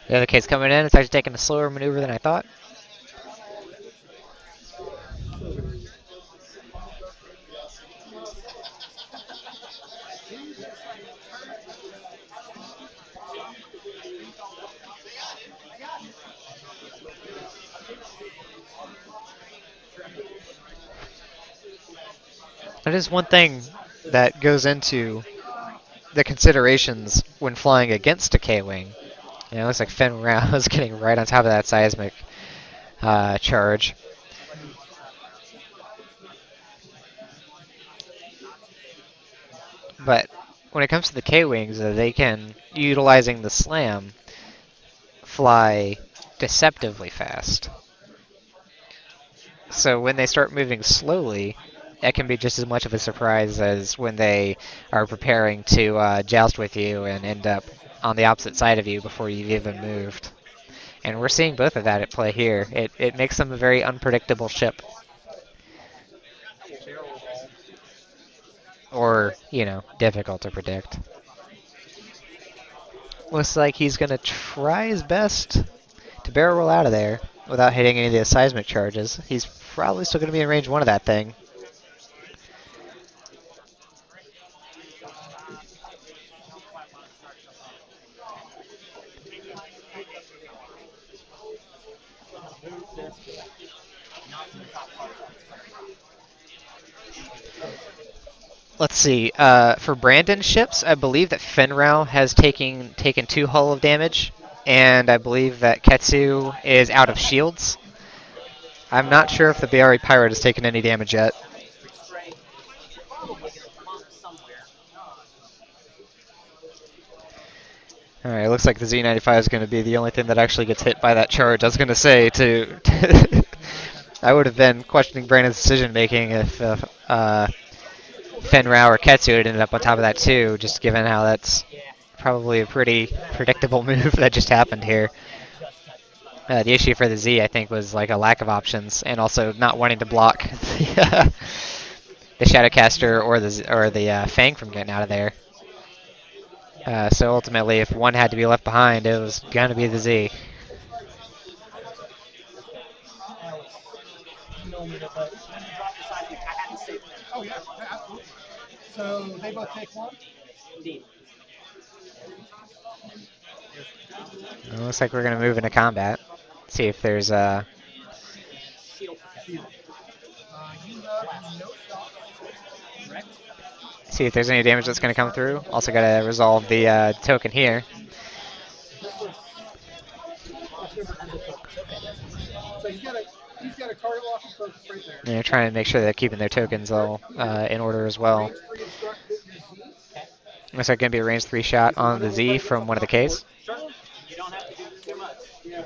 The other kid's coming in. It's actually taking a slower maneuver than I thought. That is one thing that goes into the considerations when flying against a K-Wing. It looks like Fenn Rau is getting right on top of that seismic charge. But when it comes to the K-Wings, they can, utilizing the slam, fly deceptively fast. So when they start moving slowly, that can be just as much of a surprise as when they are preparing to joust with you and end up on the opposite side of you before you've even moved. And we're seeing both of that at play here. It makes them a very unpredictable ship. Or, difficult to predict. Looks like he's going to try his best to barrel roll out of there without hitting any of the seismic charges. He's probably still going to be in range one of that thing. Let's see. For Brandon's ships, I believe that Fenn Rau has taken 2 hull of damage, and I believe that Ketsu is out of shields. I'm not sure if the Biari Pirate has taken any damage yet. Alright, looks like the Z95 is going to be the only thing that actually gets hit by that charge. I was going to say, I would have been questioning Brandon's decision making if Fenn Rau or Ketsu had ended up on top of that too, just given how that's probably a pretty predictable move that just happened here. The issue for the Z, I think, was like a lack of options and also not wanting to block the Shadowcaster or the Fang from getting out of there. So ultimately, if one had to be left behind, it was going to be the Z. telling you that when you drop the seismic, I had to save them. Oh yeah, absolutely. So they both take one. Indeed. It looks like we're going to move into combat. See if there's Shield. Shield. You have no shock. Correct. see if there's any damage that's going to come through. Also got to resolve the token here. So he's got a target lock and focus right there. And they're trying to make sure they're keeping their tokens all in order as well. Range 3 instruct hit your Z. Looks like going to be a range 3 shot on the Z from one of the Ks. Sure. You don't have to do too much. Yeah.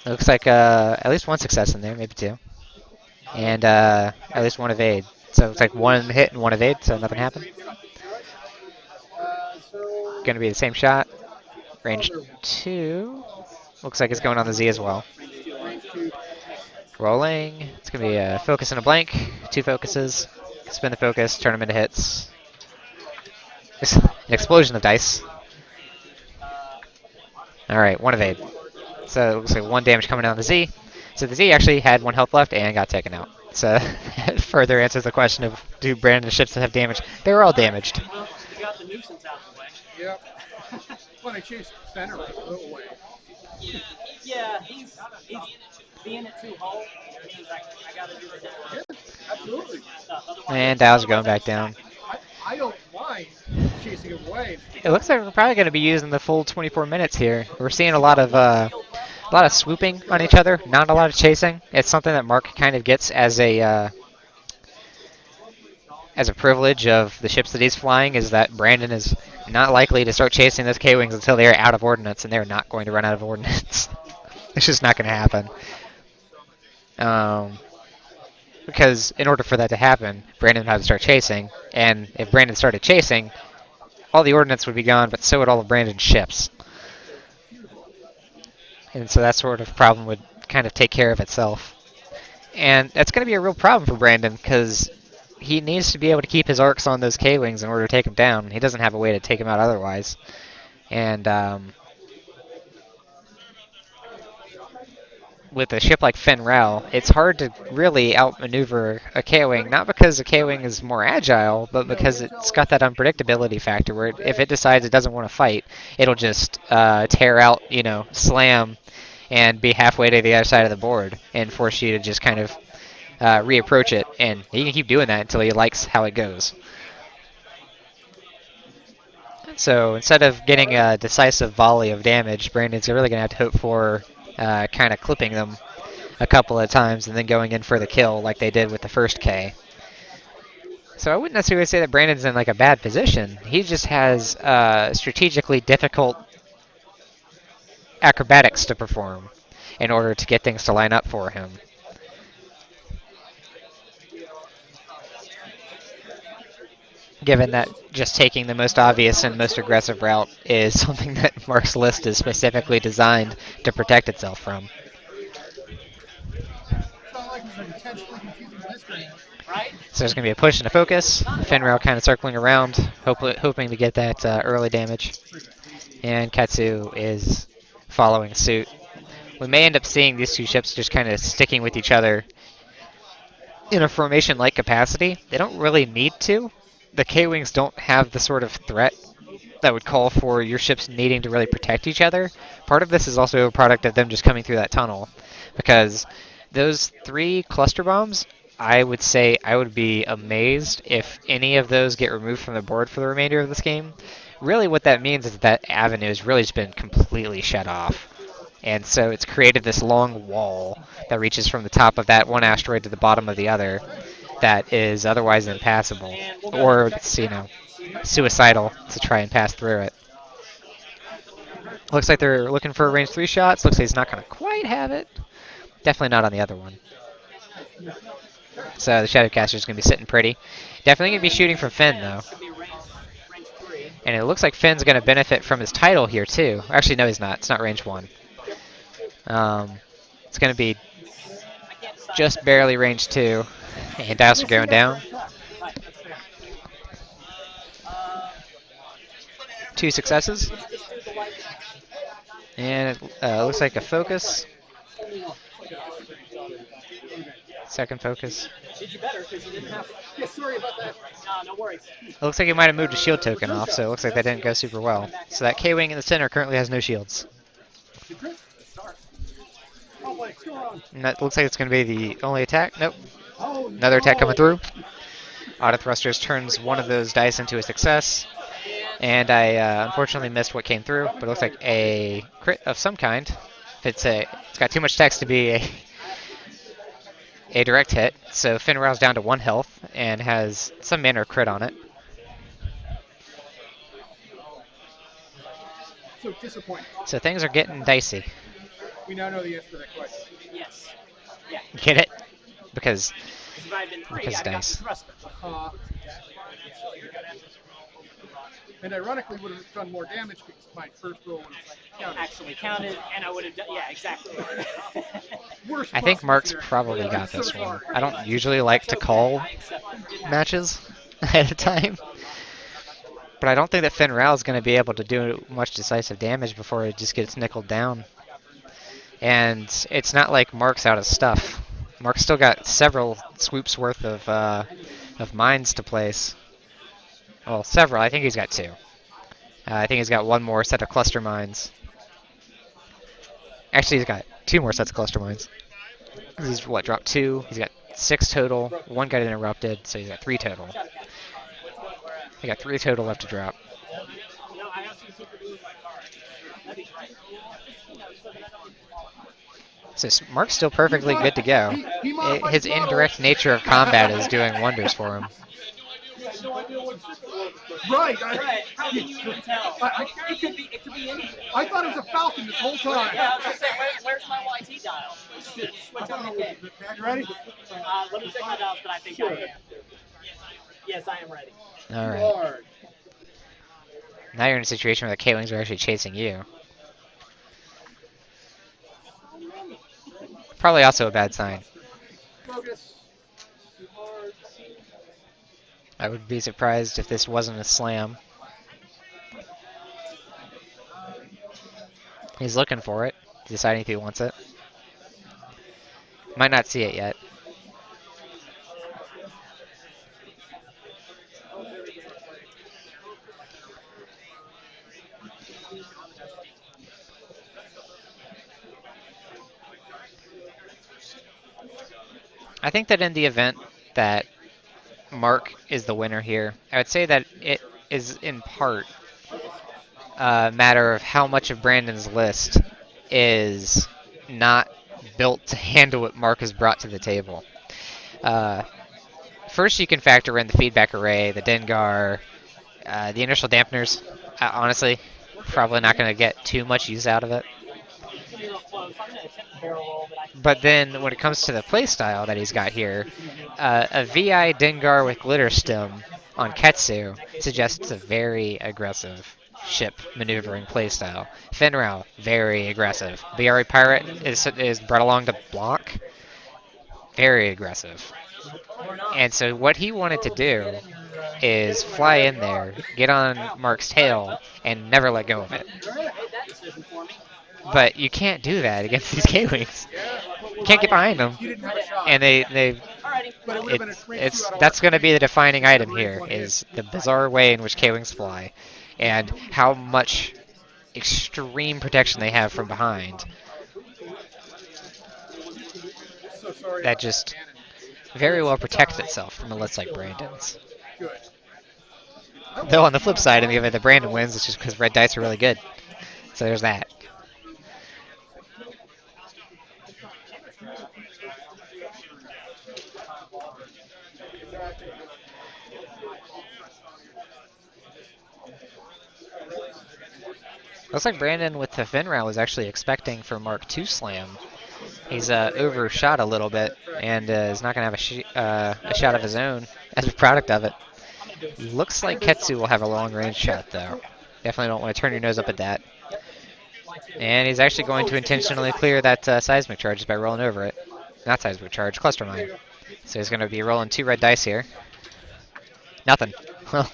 Looks like at least one success in there, maybe two. And at least one evade. So it's like one hit and one evade, so nothing happened. Going to be the same shot. Range 2. Looks like it's going on the Z as well. Rolling. It's going to be a focus and a blank. 2 focuses. Spin the focus, turn them into hits. An explosion of dice. Alright, one evade. So it looks like 1 damage coming down the Z. So the Z actually had 1 health left and got taken out. So it further answers the question of do Brandon's ships have damage? They were all damaged. Well, you got the nuisance out of the way. Yep. Well, I chased Fenner away. Yeah, he's being it too whole. Means I got to do it now. Yeah, absolutely. And Dow's going back down. I don't mind chasing him away. It looks like we're probably going to be using the full 24 minutes here. We're seeing a lot of swooping on each other, not a lot of chasing. It's something that Mark kind of gets as a privilege of the ships that he's flying, is that Brandon is not likely to start chasing those K-Wings until they're out of ordnance, and they're not going to run out of ordnance. It's just not going to happen. Because in order for that to happen, Brandon would have to start chasing, and if Brandon started chasing, all the ordnance would be gone, but so would all of Brandon's ships. And so that sort of problem would kind of take care of itself. And that's going to be a real problem for Brandon, because he needs to be able to keep his arcs on those K-Wings in order to take them down. He doesn't have a way to take them out otherwise. And with a ship like Fenn Rau, it's hard to really outmaneuver a K-Wing, not because a K-Wing is more agile, but because it's got that unpredictability factor where if it decides it doesn't want to fight, it'll just tear out, slam, and be halfway to the other side of the board and force you to just kind of reapproach it. And he can keep doing that until he likes how it goes. So instead of getting a decisive volley of damage, Brandon's really going to have to hope for kind of clipping them a couple of times and then going in for the kill like they did with the first K. So I wouldn't necessarily say that Brandon's in like a bad position. He just has strategically difficult acrobatics to perform in order to get things to line up for him. Given that just taking the most obvious and most aggressive route is something that Mark's list is specifically designed to protect itself from. So there's going to be a push and a focus. Fenn Rau kind of circling around, hoping to get that early damage. And Katsu is following suit. We may end up seeing these two ships just kind of sticking with each other in a formation-like capacity. They don't really need to. The K-Wings don't have the sort of threat that would call for your ships needing to really protect each other. Part of this is also a product of them just coming through that tunnel, because those 3 cluster bombs, I would say I would be amazed if any of those get removed from the board for the remainder of this game. Really what that means is that avenue has really just been completely shut off. And so it's created this long wall that reaches from the top of that one asteroid to the bottom of the other that is otherwise impassable, or it's, suicidal to try and pass through it. Looks like they're looking for a range 3 shots. Looks like he's not going to quite have it. Definitely not on the other one. So the Shadowcaster is going to be sitting pretty. Definitely going to be shooting from Fenn, though. And it looks like Finn's going to benefit from his title here, too. Actually, no, he's not. It's not range 1. It's going to be just barely range 2. And dials are going down. 2 successes. And it looks like a focus. Second focus. Did you better because you didn't have. Yeah, sorry about that. No, no worries. It looks like he might have moved a shield token off, so it looks like that didn't go super well. So that K-Wing in the center currently has no shields. And that looks like it's going to be the only attack. Nope. Another attack coming through. Auto Thrusters turns one of those dice into a success. And I unfortunately missed what came through, but it looks like a crit of some kind. It's got too much text to be a direct hit, so Finrow's down to 1 health and has some manner of crit on it. So disappointing. So things are getting dicey. We now know the answer to that question. Yes. Yeah. Get it? Because dice. dice. And ironically, would have done more damage because my first roll would have actually counted, and I would have done. Yeah, exactly. I think Mark's probably got this one. I don't usually like to call matches ahead of time, but I don't think that Finral is going to be able to do much decisive damage before it just gets nickeled down. And it's not like Mark's out of stuff. Mark's still got several swoops worth of mines to place. Well, several. I think he's got 2. I think he's got 1 more set of cluster mines. Actually, he's got 2 more sets of cluster mines. He's, dropped 2. He's got 6 total. 1 got interrupted, so he's got 3 total. He got 3 total left to drop. So Mark's still perfectly good to go. His indirect nature of combat is doing wonders for him. Right. How can you even tell? It could be anything. I thought it was a Falcon this whole time. Yeah, I was gonna say, where's my YT dial? Switch on the You ready? Let me check my dials, but I think I am. Yes, I am ready. All right. Now you're in a situation where the K-Wings are actually chasing you. Probably also a bad sign. I would be surprised if this wasn't a slam. He's looking for it, deciding if he wants it. Might not see it yet. I think that in the event that Mark is the winner here, I would say that it is in part a matter of how much of Brandon's list is not built to handle what Mark has brought to the table. First, you can factor in the feedback array, the Dengar, the inertial dampeners. Honestly, probably not going to get too much use out of it. But then when it comes to the playstyle that he's got here, a VI Dengar with Glitter Stem on Ketsu suggests a very aggressive ship maneuvering playstyle. Finral, very aggressive. BRE Pirate is brought along to block, very aggressive. And so what he wanted to do is fly in there, get on Mark's tail, and never let go of it. But you can't do that against these K-Wings. You can't get behind them. And that's going to be the defining item here, is the bizarre way in which K-Wings fly, and how much extreme protection they have from behind. That just very well protects itself from a list like Brandon's. Though on the flip side, in the event that Brandon wins, it's just because red dice are really good. So there's that. Looks like Brandon with the Finral was actually expecting for Mark to slam. He's overshot a little bit and is not going to have a shot of his own as a product of it. Looks like Ketsu will have a long-range shot, though. Definitely don't want to turn your nose up at that. And he's actually going to intentionally clear that seismic charge by rolling over it. Not seismic charge, cluster mine. So he's going to be rolling 2 red dice here. Nothing. Well,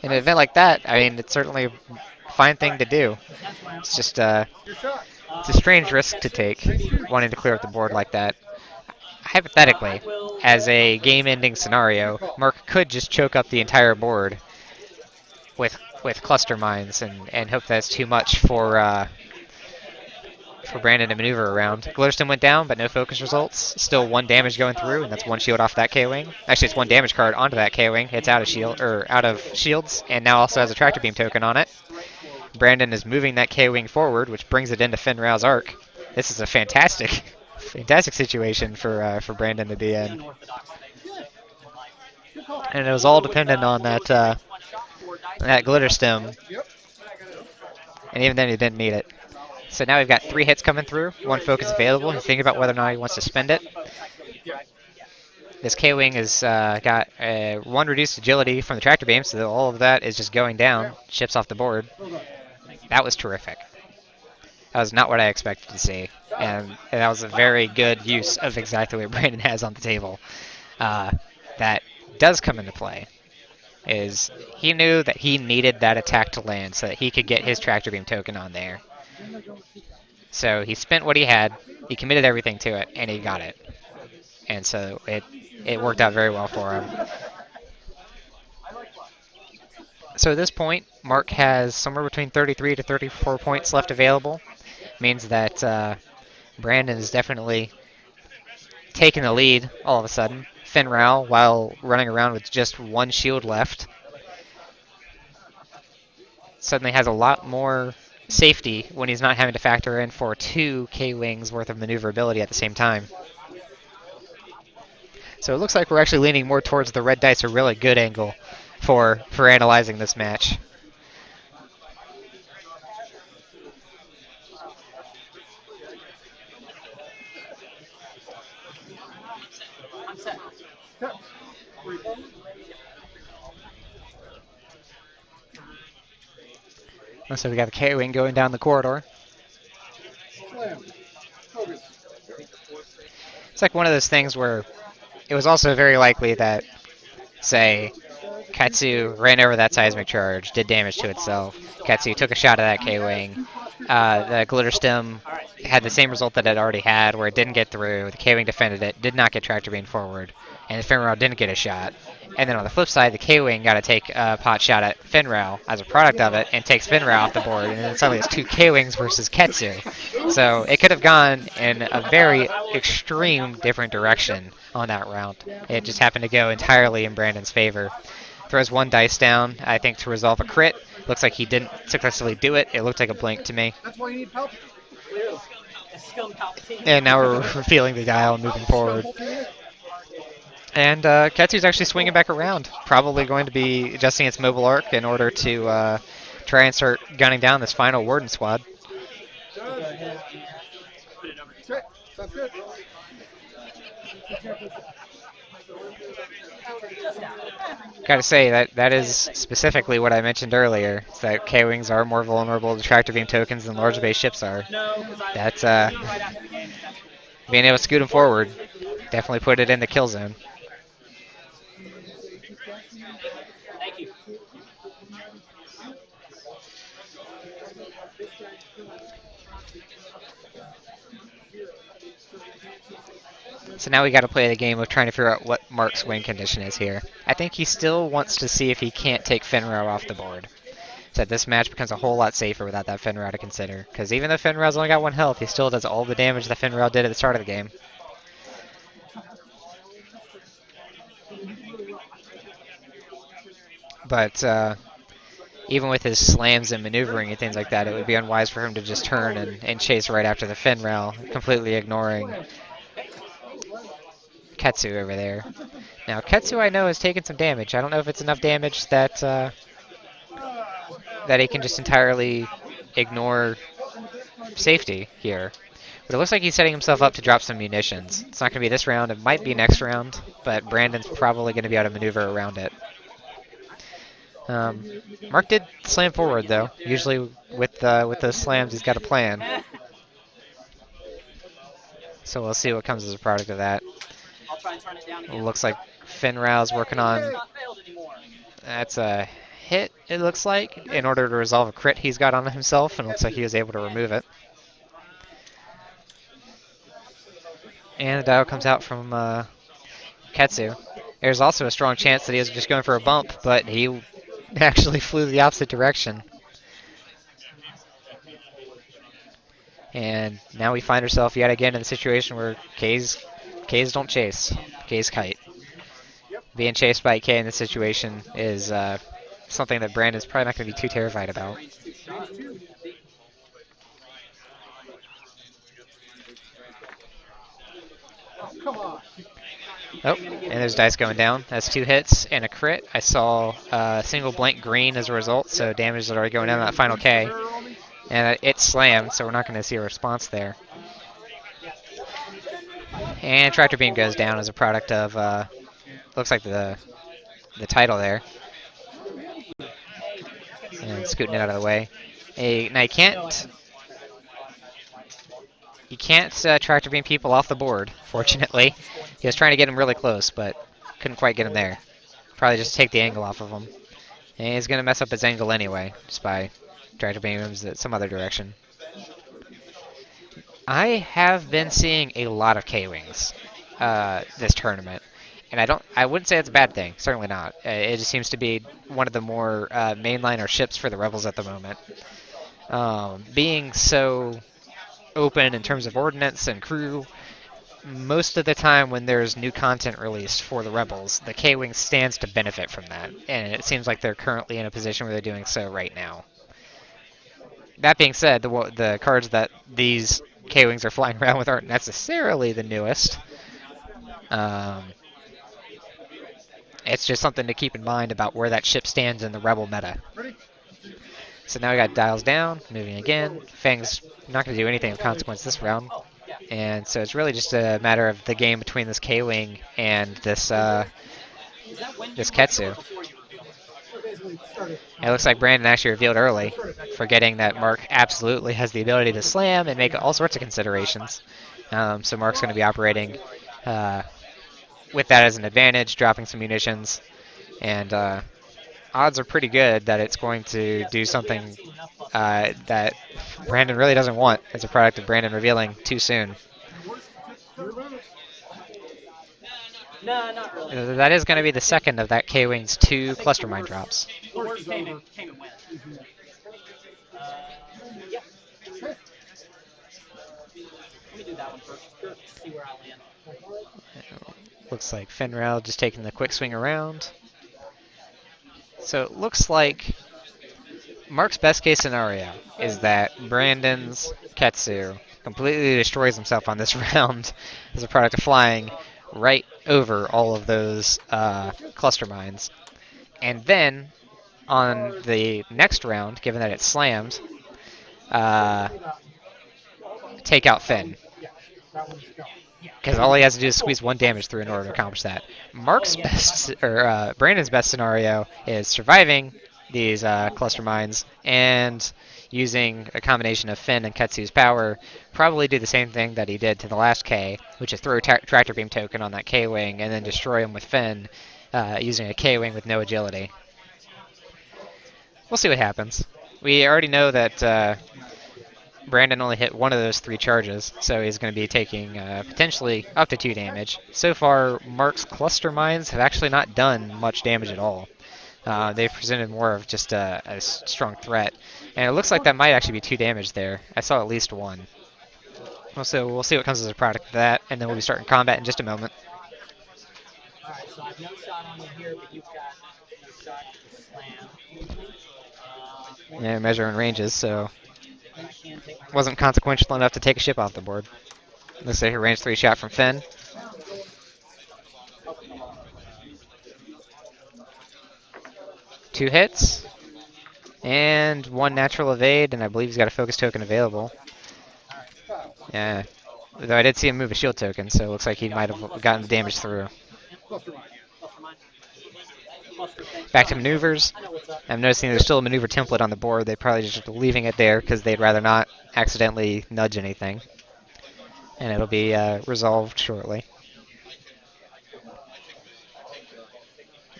in an event like that, I mean, it's certainly a fine thing to do. It's just it's a strange risk to take, wanting to clear up the board like that. hypothetically, as a game-ending scenario, Mark could just choke up the entire board with cluster mines and hope that's too much for Brandon to maneuver around. Glitterston went down, but no focus results. Still one damage going through, and that's one shield off that K-Wing. Actually, it's one damage card onto that K-Wing. It's out of shield or out of shields, and now also has a tractor beam token on it. Brandon is moving that K-Wing forward, which brings it into Finrau's arc. This is a fantastic, fantastic situation for Brandon to be in. And it was all dependent on that glitter stem, and even then he didn't need it. So now we've got 3 hits coming through, 1 focus available. He's thinking about whether or not he wants to spend it. This K-Wing has got 1 reduced agility from the tractor beam, so all of that is just going down, ships off the board. That was terrific. That was not what I expected to see, and that was a very good use of exactly what Brandon has on the table. That does come into play. Is he knew that he needed that attack to land so that he could get his tractor beam token on there. So he spent what he had, he committed everything to it, and he got it. And so it worked out very well for him. So at this point, Mark has somewhere between 33 to 34 points left available. Means that Brandon is definitely taking the lead all of a sudden. Finrau, while running around with just 1 shield left, suddenly has a lot more safety when he's not having to factor in for 2 K-Wings worth of maneuverability at the same time. So it looks like we're actually leaning more towards the red dice are really good angle for analyzing this match. So we got the K-Wing going down the corridor. It's like one of those things where it was also very likely that, say, Katsu ran over that seismic charge, did damage to itself. Katsu took a shot at that K-Wing. The Glitter Stem had the same result that it already had, where it didn't get through. The K-Wing defended it, did not get tractor beam forward, and the Finrau didn't get a shot. And then on the flip side, the K-Wing got to take a pot shot at Finrau as a product of it, and takes Finrau off the board. And then suddenly it's 2 K-Wings versus Ketsu. So it could have gone in a very extreme different direction on that round. It just happened to go entirely in Brandon's favor. Throws 1 dice down, I think, to resolve a crit. Looks like he didn't successfully do it. It looked like a blink to me. That's why you need help. And now we're revealing the dial and moving forward. And Ketsu's actually swinging back around. Probably going to be adjusting its mobile arc in order to try and start gunning down this final Warden squad. Sounds good. Gotta say, that is specifically what I mentioned earlier, is that K-Wings are more vulnerable to tractor beam tokens than large base ships are. That's, being able to scoot them forward, definitely put it in the kill zone. Thank you. So now we got to play the game of trying to figure out what Mark's win condition is here. I think he still wants to see if he can't take Finrau off the board. So this match becomes a whole lot safer without that Finrau to consider. Because even though Finrau's only got 1 health, he still does all the damage that Finrau did at the start of the game. But even with his slams and maneuvering and things like that, it would be unwise for him to just turn and chase right after the Finrau, completely ignoring Ketsu over there. Now, Ketsu I know has taken some damage. I don't know if it's enough damage that that he can just entirely ignore safety here. But it looks like he's setting himself up to drop some munitions. It's not going to be this round. It might be next round, but Brandon's probably going to be able to maneuver around it. Mark did slam forward, though. Usually with those slams, he's got a plan. So we'll see what comes as a product of that. I'll try and turn it down again. Looks like Finrau's working on... It's not failed anymore. That's a hit, it looks like, in order to resolve a crit he's got on himself, and it looks like he was able to remove it. And the dial comes out from Ketsu. There's also a strong chance that he was just going for a bump, but he actually flew the opposite direction. And now we find ourselves yet again in the situation where K's don't chase. K's kite. Being chased by K in this situation is something that Brandon's probably not going to be too terrified about. Come on. Oh, and there's dice going down. That's 2 hits and a crit. I saw a single blank green as a result, so damage is already going down that final K. And it slammed, so we're not going to see a response there. And Tractor Beam goes down as a product of, looks like the title there. And scooting it out of the way. Now you can't Tractor Beam people off the board, fortunately. He was trying to get him really close, but couldn't quite get him there. Probably just take the angle off of him. And he's going to mess up his angle anyway, just by Tractor Beam him some other direction. I have been seeing a lot of K-Wings this tournament. And I wouldn't say it's a bad thing. Certainly not. It just seems to be one of the more mainliner ships for the Rebels at the moment. Being so open in terms of ordnance and crew, most of the time when there's new content released for the Rebels, the K-Wing stands to benefit from that. And it seems like they're currently in a position where they're doing so right now. That being said, the cards that these K-Wings are flying around with aren't necessarily the newest. It's just something to keep in mind about where that ship stands in the Rebel meta. So now we got dials down, moving again. Fang's not going to do anything of consequence this round. And so it's really just a matter of the game between this K-Wing and this Ketsu. It looks like Brandon actually revealed early, forgetting that Mark absolutely has the ability to slam and make all sorts of considerations. So Mark's going to be operating with that as an advantage, dropping some munitions, and odds are pretty good that it's going to do something that Brandon really doesn't want as a product of Brandon revealing too soon. No, not really. That is going to be the second of that K-Wing's 2 cluster mine drops. The worst came and went. Yeah. Let me do that one first. See where I land. Looks like Finral just taking the quick swing around. So it looks like Mark's best case scenario is that Brandon's Ketsu completely destroys himself on this round as a product of flying right over all of those cluster mines. And then on the next round, given that it's slammed, take out Finn. Because all he has to do is squeeze 1 damage through in order to accomplish that. Brandon's best scenario is surviving these cluster mines and using a combination of Finn and Ketsu's power, probably do the same thing that he did to the last K, which is throw a Tractor Beam token on that K-Wing and then destroy him with Finn using a K-Wing with no agility. We'll see what happens. We already know that Brandon only hit 1 of those 3 charges, so he's going to be taking potentially up to 2 damage. So far, Mark's cluster mines have actually not done much damage at all. They've presented more of just a strong threat. And it looks like that might actually be 2 damage there. I saw at least 1. So we'll see what comes as a product of that, and then we'll be starting combat in just a moment. Alright, so I've no shot on you here, but you've got no shot to slam. Yeah, measuring ranges, so wasn't consequential enough to take a ship off the board. Looks like a range 3 shot from Finn. Two hits. And 1 natural evade, and I believe he's got a focus token available. Yeah. Though I did see him move a shield token, so it looks like he might have gotten the damage through. Back to maneuvers. I'm noticing there's still a maneuver template on the board. They're probably just leaving it there because they'd rather not accidentally nudge anything. And it'll be resolved shortly.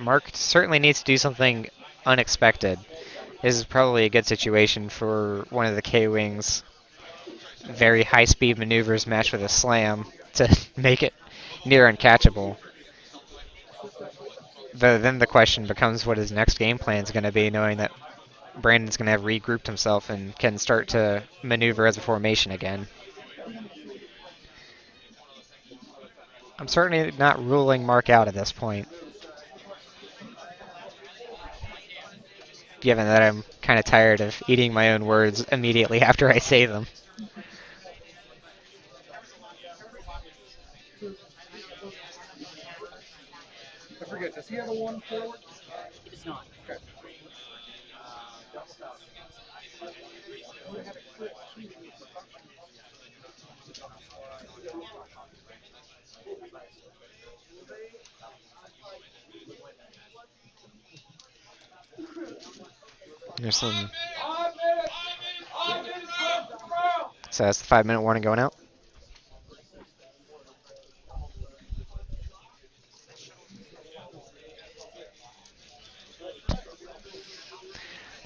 Mark certainly needs to do something unexpected. This is probably a good situation for one of the K-Wings. Very high-speed maneuvers matched with a slam. to make it near uncatchable. Then the question becomes what his next game plan is going to be, knowing that Brandon's going to have regrouped himself and can start to maneuver as a formation again. I'm certainly not ruling Mark out at this point, given that I'm kind of tired of eating my own words immediately after I say them. I forget, does he have a 1 forward? He does not. Okay. There's some. So that's the 5-minute warning going out.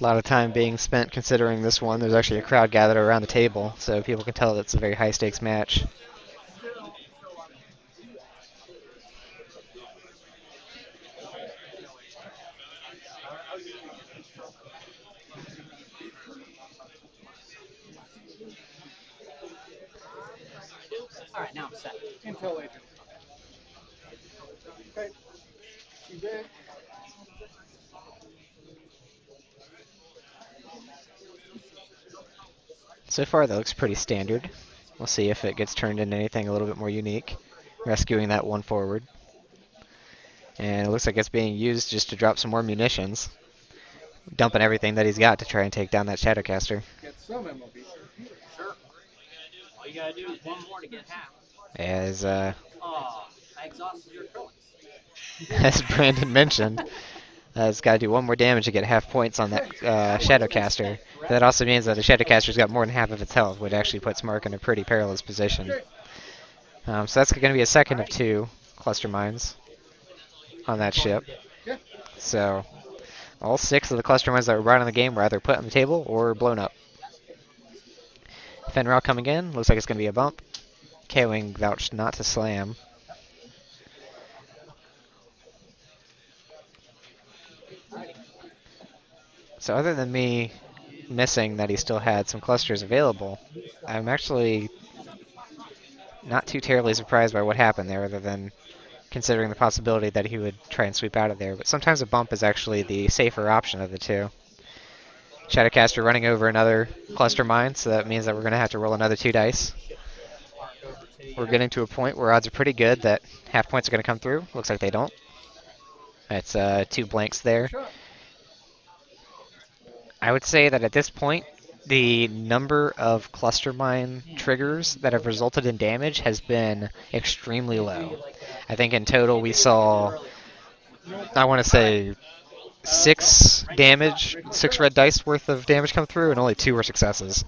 A lot of time being spent considering this one. There's actually a crowd gathered around the table, so people can tell that it's a very high stakes match. All right, now I'm set. Intel agent. Okay. See big. So far, that looks pretty standard. We'll see if it gets turned into anything a little bit more unique. Rescuing that one forward. And it looks like it's being used just to drop some more munitions. Dumping everything that he's got to try and take down that Shadowcaster. Get some MLB. Sure. All you gotta do is one more to get half. As, Oh, I exhausted your coins. as Brandon mentioned, it's got to do one more damage to get half points on that Shadowcaster. That also means that the Shadowcaster's got more than half of its health, which actually puts Mark in a pretty perilous position. So that's going to be a second of 2 cluster mines on that ship. So all 6 of the cluster mines that were brought in the game were either put on the table or blown up. Fenrir coming in. Looks like it's going to be a bump. K-Wing vouched not to slam. So other than me missing that he still had some clusters available, I'm actually not too terribly surprised by what happened there, other than considering the possibility that he would try and sweep out of there. But sometimes a bump is actually the safer option of the two. Shadowcaster running over another cluster mine, so that means that we're going to have to roll another 2 dice. We're getting to a point where odds are pretty good that half points are going to come through. Looks like they don't. It's 2 blanks there. I would say that at this point, the number of cluster mine triggers that have resulted in damage has been extremely low. I think in total we saw, I want to say, 6 damage, 6 red dice worth of damage come through, and only 2 were successes.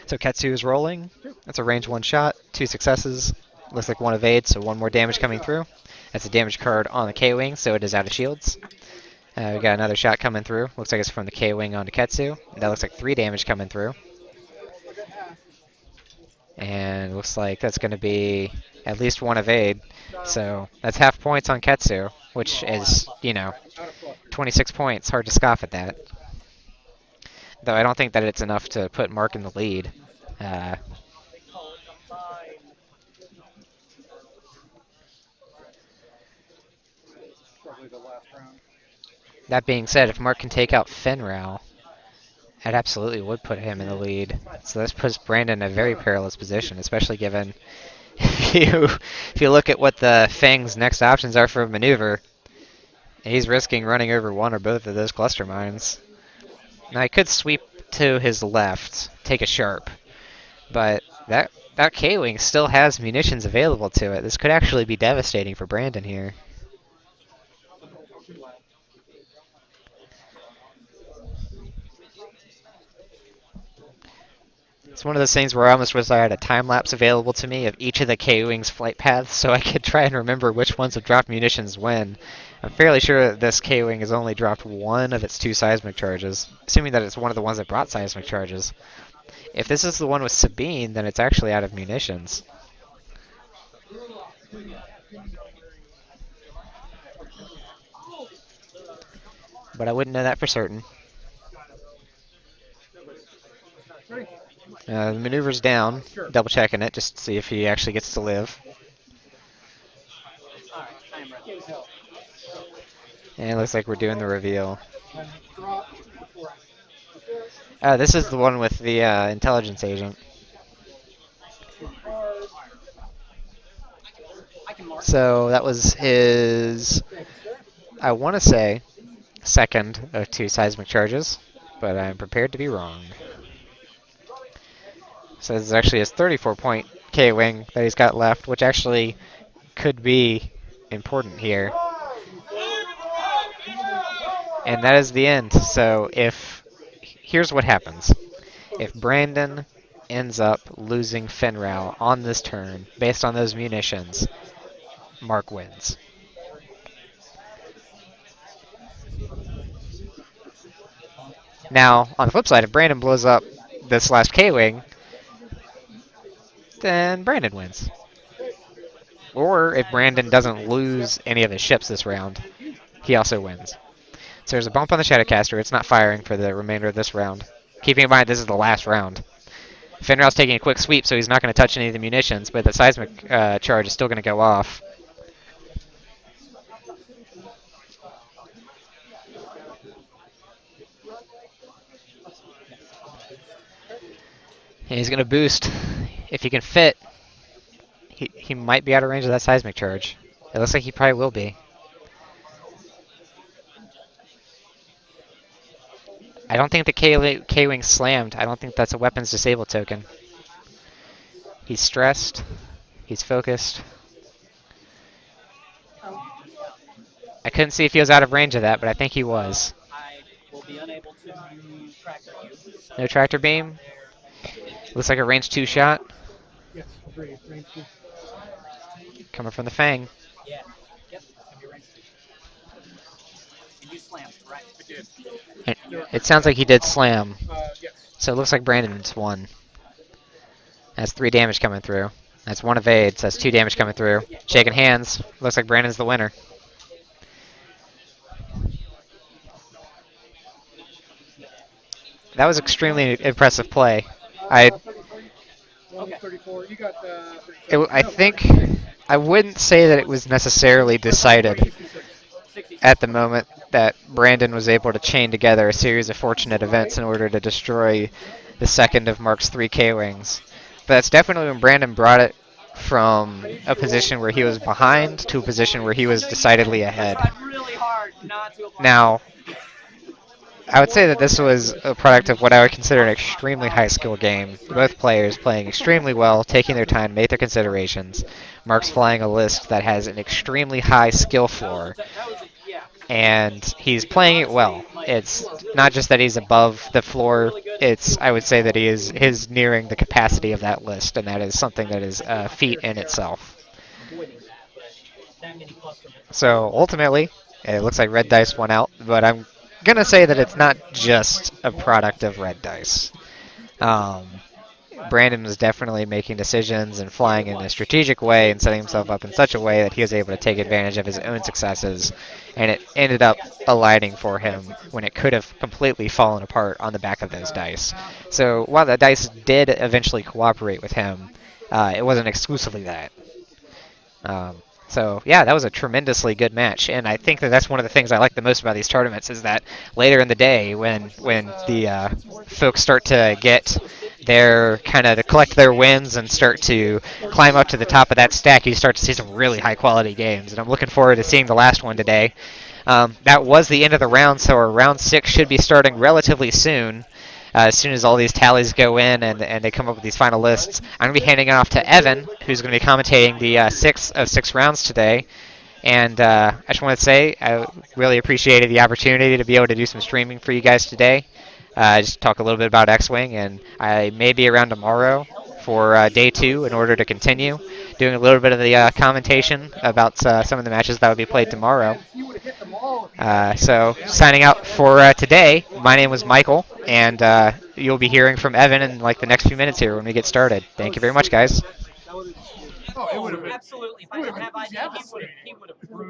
So Ketsu is rolling. That's a range 1 shot, 2 successes. Looks like 1 evade, so 1 more damage coming through. That's a damage card on the K-Wing, so it is out of shields. We got another shot coming through. Looks like it's from the K-Wing onto Ketsu. That looks like 3 damage coming through. And looks like that's going to be at least 1 evade. So that's half points on Ketsu, which is, 26 points. Hard to scoff at that. Though I don't think that it's enough to put Mark in the lead. Probably the last round. That being said, if Mark can take out Fenrir, that absolutely would put him in the lead. So this puts Brandon in a very perilous position, especially given if you look at what the Fang's next options are for a maneuver, he's risking running over 1 or both of those cluster mines. Now he could sweep to his left, take a sharp, but that K-Wing still has munitions available to it. This could actually be devastating for Brandon here. It's one of those things where I almost wish I had a time lapse available to me of each of the K-Wing's flight paths so I could try and remember which ones have dropped munitions when. I'm fairly sure that this K-Wing has only dropped 1 of its 2 seismic charges, assuming that it's one of the ones that brought seismic charges. If this is the one with Sabine, then it's actually out of munitions. But I wouldn't know that for certain. The maneuver's down, double checking it just to see if he actually gets to live. All right, I am ready. And it looks like we're doing the reveal. This is the one with the intelligence agent. I can mark. So that was his, I want to say, second of 2 seismic charges, but I'm prepared to be wrong. So this is actually his 34-point K-Wing that he's got left, which actually could be important here. And that is the end. So here's what happens. If Brandon ends up losing Finral on this turn, based on those munitions, Mark wins. Now, on the flip side, if Brandon blows up this last K-Wing, then Brandon wins. Or if Brandon doesn't lose any of his ships this round, he also wins. So there's a bump on the Shadowcaster. It's not firing for the remainder of this round. Keeping in mind this is the last round. Finral's taking a quick sweep, so he's not going to touch any of the munitions, but the seismic charge is still going to go off. And he's going to boost. If he can fit, he might be out of range of that seismic charge. It looks like he probably will be. I don't think the K-Wing slammed. I don't think that's a weapons disable token. He's stressed. He's focused. I couldn't see if he was out of range of that, but I think he was. I will be unable to tractor you. No tractor beam. Looks like a range 2 shot. Yes, agreed. Range 2. Coming from the Fang. Yeah. Yep. It's gonna be range 2. And you slammed, right? I did. It sounds like he did slam. Yes. So it looks like Brandon's won. That's 3 damage coming through. That's 1 evade, so that's 2 damage coming through. Shaking hands. Looks like Brandon's the winner. That was extremely impressive play. I 34. You got I think I wouldn't say that it was necessarily decided at the moment that Brandon was able to chain together a series of fortunate events in order to destroy the second of Mark's 3 K-Wings. But that's definitely when Brandon brought it from a position where he was behind to a position where he was decidedly ahead. Now, I would say that this was a product of what I would consider an extremely high skill game. Both players playing extremely well, taking their time to make their considerations. Mark's flying a list that has an extremely high skill floor, and he's playing it well. It's not just that he's above the floor, I would say that he's nearing the capacity of that list, and that is something that is a feat in itself. So ultimately, it looks like red dice won out, but I'm gonna say that it's not just a product of red dice. Brandon was definitely making decisions and flying in a strategic way and setting himself up in such a way that he was able to take advantage of his own successes, and it ended up aligning for him when it could have completely fallen apart on the back of those dice. So while the dice did eventually cooperate with him, it wasn't exclusively that. So yeah, that was a tremendously good match, and I think that that's one of the things I like the most about these tournaments is that later in the day, when the folks start to get their to collect their wins and start to climb up to the top of that stack, you start to see some really high quality games, and I'm looking forward to seeing the last one today. That was the end of the round, so our round 6 should be starting relatively soon. As soon as all these tallies go in and they come up with these final lists, I'm going to be handing it off to Evan, who's going to be commentating the 6 of 6 rounds today. And I just want to say I really appreciated the opportunity to be able to do some streaming for you guys today. Just talk a little bit about X-Wing, and I may be around tomorrow for day 2 in order to continue doing a little bit of the commentation about some of the matches that will be played tomorrow. So signing out for today, my name was Michael, and you'll be hearing from Evan in like the next few minutes here when we get started. Thank you very much, guys. Oh, it Oh, would have been. absolutely. If It I would didn't have have been ID, he would have devastating. brutally